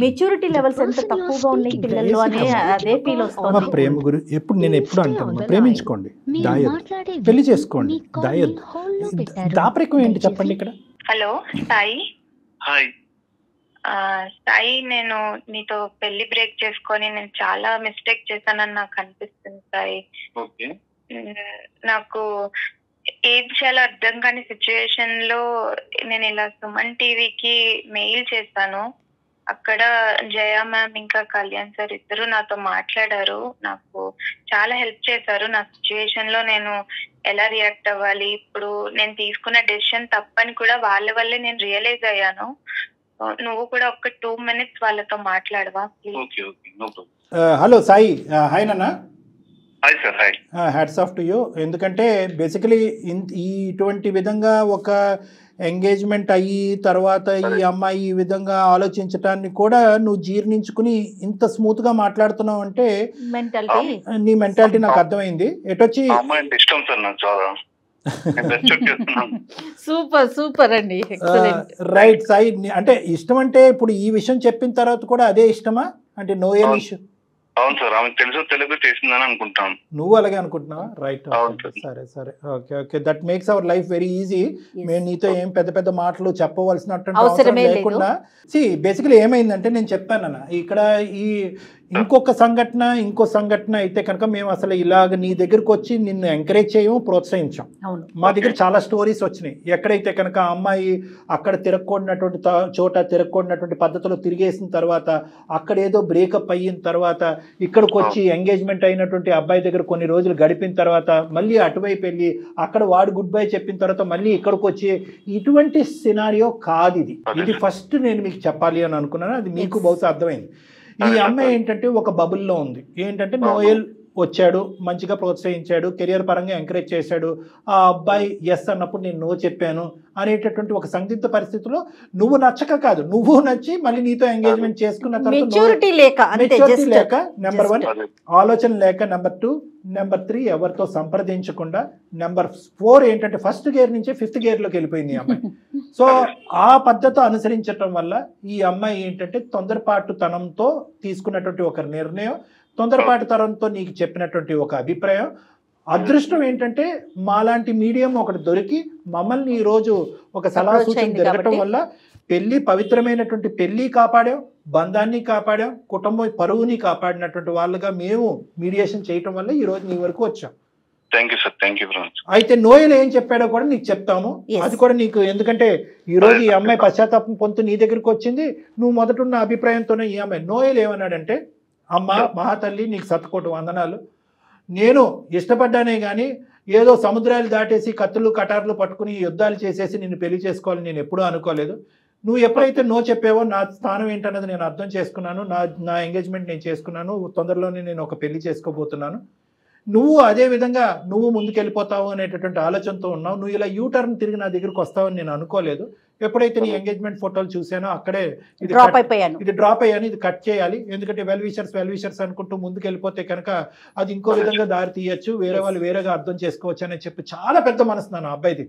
మెచ్యూరిటీ లెవెల్స్ ఎంత తక్కువగా ఉన్నాయి పిల్లల్లో అనే అదే ఫీల్ అమ్మ వస్తుంది. ప్రేమ గురి నేను ఎప్పుడు అంటాను, ప్రేమించుకోండి, మీరు దాయద్దు, మాట్లాడే పెళ్లి చేసుకోండి, మీ కాల్ ని దాయద్దు. హోల్డ్ లో పెట్టారు. దాపరికం ఏంటి చెప్పండి ఇక్కడ? హలో సాయి. హాయ్. సాయి, నేను నీతో పెళ్లి బ్రేక్ చేసుకొని నేను చాలా మిస్టేక్ చేశానని నాకు అనిపిస్తుంది సాయి. ఓకే. నాకు ఏది చాలా అర్థం కాని సిచ్యువేషన్ లో నేను ఇలా సుమన్ టీవీకి మెయిల్ చేశాను. అక్కడ జయ మ్యామ్ ఇంకా కళ్యాణ్ సార్ ఇద్దరు నాతో మాట్లాడారు, నాకు చాలా హెల్ప్ చేశారు. నా సిచ్యువేషన్ లో నేను ఎలా రియాక్ట్ అవ్వాలి, ఇప్పుడు నేను తీసుకున్న డెసిషన్ తప్పని కూడా వాళ్ళ వల్లే నేను రియలైజ్ అయ్యాను. నువ్వు కూడా ఒక 2 minutes వాళ్ళతో మాట్లాడవా please? Okay okay, no problem. Hello Sai, hi నాన్న. Hi sir. Hi. Hats off to you. ఎందుకంటే బేసికలీ ఇటువంటి విధంగా ఒక ఎంగేజ్మెంట్ అయ్యి తర్వాత ఈ అమ్మాయి ఈ విధంగా ఆలోచించటాన్ని కూడా నువ్వు జీర్ణించుకుని ఇంత స్మూత్గా మాట్లాడుతున్నావు అంటే మెంటాలిటీ నీ మెంటాలిటీ నాకు అర్థమైంది. ఎటొచ్చి ఆ అమ్మాయి అంటే ఇష్టం సార్ నాకు చాలా. నేను best shot చేస్తున్నాను. సూపర్ అండి, ఎక్సలెంట్. రైట్ సాయి, అంటే ఇష్టం అంటే ఇప్పుడు ఈ విషయం చెప్పిన తర్వాత కూడా అదే ఇష్టమా? అంటే నోయల్ ఇష్యూ. అవును సార్, ఆమెకు తెలుగు చేసిందని అనుకుంటాను. నువ్వు అలాగే అనుకుంటున్నావా? రైట్, సరే okay. That makes our life very easy. మేము నీతో ఏం పెద్ద మాటలు చెప్పవలసినటువంటి అవసరం లేకుండా. బేసికలీ ఏమైందంటే నేను చెప్పానన్న ఇక్కడ ఇంకో సంఘటన అయితే కనుక మేము అసలు ఇలాగ నీ దగ్గరకు వచ్చి నిన్ను ఎంకరేజ్ చేయము, ప్రోత్సహించాం. మా దగ్గర చాలా స్టోరీస్ వచ్చినాయి. ఎక్కడైతే కనుక ఆ అమ్మాయి అక్కడ తిరగకూడనటువంటి చోట తిరగకూడనటువంటి పద్ధతిలో తిరిగేసిన తర్వాత అక్కడ ఏదో బ్రేకప్ అయిన తర్వాత ఇక్కడికి వచ్చి ఎంగేజ్మెంట్ అయినటువంటి అబ్బాయి దగ్గర కొన్ని రోజులు గడిపిన తర్వాత మళ్ళీ అటువైపు వెళ్ళి అక్కడ వాడు గుడ్ బై చెప్పిన తర్వాత మళ్ళీ ఇక్కడికి వచ్చి ఇటువంటి సినారియో కాదు ఇది ఫస్ట్ నేను మీకు చెప్పాలి అని అనుకున్నాను. అది మీకు బహుశా అర్థమైంది. ఈ అమ్మాయి ఏంటంటే ఒక బబుల్లో ఉంది. ఏంటంటే నోయల్ వచ్చాడు, మంచిగా ప్రోత్సహించాడు, కెరియర్ పరంగా ఎంకరేజ్ చేశాడు. ఆ అబ్బాయి ఎస్ అన్నప్పుడు నేను నో చెప్పాను అనేటటువంటి ఒక సందిగ్ధ పరిస్థితిలో నువ్వు నచ్చక కాదు, నువ్వు నచ్చి మళ్ళీ నీతో ఎంగేజ్మెంట్ చేసుకున్న తర్వాత మెచ్యూరిటీ లేక నెంబర్ 1 ఆలోచన లేక, నెంబర్ 2, నెంబర్ 3 ఎవరితో సంప్రదించకుండా, నెంబర్ 4 ఏంటంటే ఫస్ట్ గేర్ నుంచి 5th గేర్లోకి వెళ్ళిపోయింది ఈ అమ్మాయి. సో ఆ పద్ధతి అనుసరించడం వల్ల ఈ అమ్మాయి ఏంటంటే తొందరపాటుతనంతో తీసుకున్నటువంటి ఒక నిర్ణయం, తొందరపాటుతనంతో నీకు చెప్పినటువంటి ఒక అభిప్రాయం. అదృష్టం ఏంటంటే మాలాంటి మీడియం ఒకటి దొరికి మమ్మల్ని ఈరోజు ఒక సలహా సూచన జరగటం వల్ల పెళ్లి పవిత్రమైనటువంటి పెళ్లి కాపాడాం, బంధాన్ని కాపాడాం, కుటుంబ పరువుని కాపాడినటువంటి వాళ్ళుగా మేము మీడియేషన్ చేయటం వల్ల ఈ రోజు నీ వరకు వచ్చాం. Thank you sir, thank you. అయితే నోయల్ ఏం చెప్పాడో కూడా నీకు చెప్తాము. అది కూడా నీకు, ఎందుకంటే ఈ రోజు ఈ అమ్మాయి పశ్చాత్తాపం పొందుతూ నీ దగ్గరికి వచ్చింది. నువ్వు మొదటున్న అభిప్రాయంతోనే ఈ అమ్మాయి నోయల్ ఏమన్నాడంటే, అమ్మ మహాతల్లి నీకు శతకోటి వందనాలు, నేను ఇష్టపడ్డానే కానీ ఏదో సముద్రాలు దాటేసి కత్తులు కటార్లు పట్టుకుని యుద్ధాలు చేసేసి నిన్ను పెళ్లి చేసుకోవాలని నేను ఎప్పుడూ అనుకోలేదు. నువ్వు ఎప్పుడైతే నో చెప్పావో నా స్థానం ఏంటన్నది నేను అర్థం చేసుకున్నాను. నా ఎంగేజ్మెంట్ నేను చేసుకున్నాను, తొందరలోనే నేను ఒక పెళ్లి చేసుకోబోతున్నాను. నువ్వు అదే విధంగా నువ్వు ముందుకెళ్ళిపోతావు అనేటటువంటి ఆలోచనతో ఉన్నావు. నువ్వు ఇలా యూటర్న్ తిరిగి నా దగ్గరకు వస్తావని నేను అనుకోలేదు. ఎప్పుడైతే నీ ఎంగేజ్మెంట్ ఫోటోలు చూసానో అక్కడే ఇది డ్రాప్ అయ్యాను, ఇది కట్ చేయాలి. ఎందుకంటే వెల్ విషర్స్ అనుకుంటూ ముందుకు వెళ్ళిపోతే కనుక అది ఇంకో విధంగా దారి తీయచ్చు, వేరే వాళ్ళు వేరేగా అర్థం చేసుకోవచ్చు అని చెప్పి చాలా పెద్ద మనసు నా అబ్బాయిది.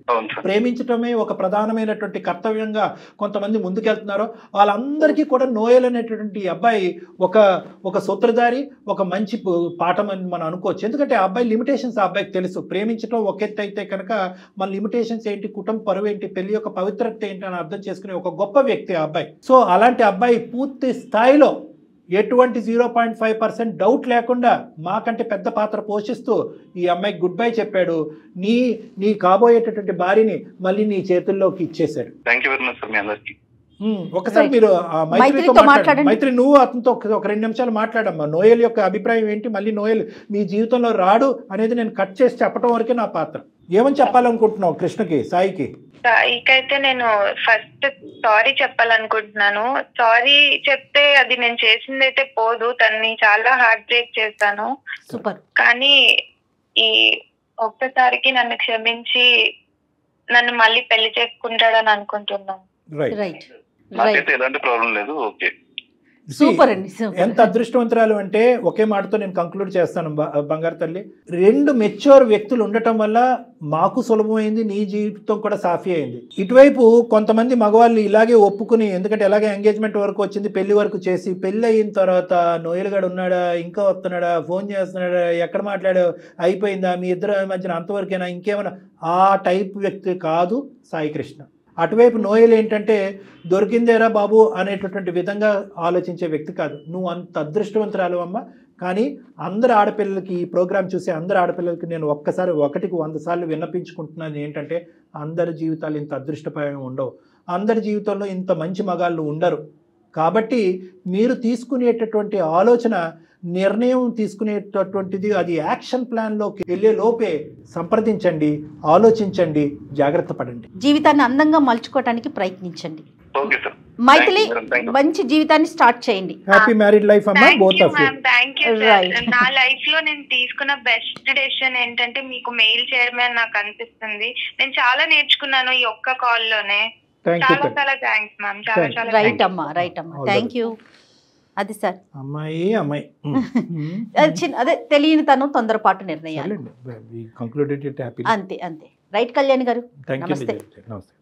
ప్రేమించటమే ఒక ప్రధానమైనటువంటి కర్తవ్యంగా కొంతమంది ముందుకెళ్తున్నారో వాళ్ళందరికీ కూడా నోయల్ అనేటటువంటి అబ్బాయి ఒక సూత్రధారి, ఒక మంచి పాఠం అని మనం అనుకోవచ్చు. ఎందుకంటే ఆ అబ్బాయి లిమిటేషన్స్ ఆ అబ్బాయికి తెలుసు. ప్రేమించడం ఒక ఎత్తు అయితే కనుక మన లిమిటేషన్స్ ఏంటి, కుటుంబ పరువు ఏంటి, పెళ్లి యొక్క పవిత్రత ఏంటి అని అర్థం చేసుకునే ఒక గొప్ప వ్యక్తి ఆ అబ్బాయి. సో అలాంటి అబ్బాయి పూర్తి స్థాయిలో ఎటువంటి 0.5% డౌట్ లేకుండా మాకంటే పెద్ద పాత్ర పోషిస్తూ ఈ అమ్మాయికి గుడ్ బై చెప్పాడు. నీ కాబోయేటటువంటి భార్యని మళ్ళీ నీ చేతుల్లోకి ఇచ్చేశాడు. Thank you very much sir మీ అందరికీ. ఒకసారి మీరు మైత్రితో మైత్రితో మాట్లాడండి. మాట్లాడండి. మైత్రి నువ్వు అతనితో ఒక 2 నిమిషాలు మాట్లాడమ్మా. నోయల్ యొక్క అభిప్రాయం ఏంటి, మళ్ళీ నోయల్ మీ జీవితంలో రాడు అనేది నేను కట్ చేసి చెప్పడం వరకే నా పాత్ర. ఏమని చెప్పాలనుకుంటున్నావు కృష్ణకి, సాయికి? సాయికైతే నేను ఫస్ట్ సారీ చెప్పాలనుకుంటున్నాను. సారీ చెప్తే అది నేను చేసింది అయితే పోదు, తనని చాలా హార్ట్ బ్రేక్ చేస్తాను. సూపర్. కానీ ఈ ఒక్కసారికి నన్ను క్షమించి నన్ను మళ్ళీ పెళ్లి చేసుకుంటాడని అనుకుంటున్నాను. రైట్ రైట్ నాకైతే ఎలాంటి ప్రాబ్లం లేదు. ఓకే, సూపర్ అండి, సూపర్. ఎంత అదృష్టవంతురాలు అంటే ఒకే మాటతో నేను కంక్లూడ్ చేస్తాను బంగారు తల్లి. 2 మెచ్యూర్ వ్యక్తులు ఉండటం వల్ల మాకు సులభమైంది, నీ జీవితం కూడా సాఫీ అయింది. ఇటువైపు కొంతమంది మగవాళ్ళు ఇలాగే ఒప్పుకుని, ఎందుకంటే ఎలాగే ఎంగేజ్మెంట్ వరకు వచ్చింది, పెళ్లి వరకు చేసి, పెళ్లి అయిన తర్వాత నోయల్ గడు ఉన్నాడా, ఇంకా వస్తున్నాడా, ఫోన్ చేస్తున్నాడా, ఎక్కడ మాట్లాడా, అయిపోయిందా, మీ ఇద్దరు మధ్యన అంతవరకేనా, ఇంకేమైనా, ఆ టైప్ వ్యక్తి కాదు సాయి కృష్ణ. అటువైపు నోయల్ ఏంటంటే దొరికిందేరా బాబు అనేటటువంటి విధంగా ఆలోచించే వ్యక్తి కాదు. నువ్వు అంత అదృష్టవంతురాలు అమ్మ. కానీ అందరు ఆడపిల్లలకి, ఈ ప్రోగ్రామ్ చూసే అందరు ఆడపిల్లలకి నేను ఒక్కసారి 1కి 100 సార్లు విన్నపించుకుంటున్నాను ఏంటంటే, అందరి జీవితాలు ఇంత అదృష్టపరం ఉండవు, అందరి జీవితంలో ఇంత మంచి మగాళ్ళు ఉండరు. కాబట్టి మీరు తీసుకునేటటువంటి ఆలోచన, నిర్ణయం తీసుకునేటటువంటిది అది యాక్షన్ ప్లాన్లోకి వెళ్ళే లోపే సంప్రదించండి, ఆలోచించండి, జాగ్రత్త పడండి. జీవితాన్ని అందంగా మలుచుకోవడానికి ప్రయత్నించండి. Okay sir. Maithili, Thank you. మంచి జీవితాన్ని స్టార్ట్ చేయండి. హ్యాపీ మ్యారీడ్ లైఫ్ అమ్మా, both of you. Thank you Right. Sir. నా లైఫ్ లో నేను తీసుకున్న బెస్ట్ డెసిషన్ ఏంటంటే మీకు మెయిల్ చేయడమే అని నాకు అనిపిస్తుంది. నేను చాలా నేర్చుకున్నాను ఈ ఒక్క కాల్ లోనే. Thank you. చాలా చాలా థ్యాంక్స్ మ్యామ్. చాలా Thank you. చాలా రైట్ అమ్మా, రైట్ అమ్మా, థ్యాంక్ యూ. అది సార్, అమ్మాయి అది అదే తెలియని తను, తొందరపాటు నిర్ణయాలు. Concluded happy. అంతే అంతే. రైట్ కళ్యాణ్ గారు, థ్యాంక్ యూ. నమస్తే. నమస్తే.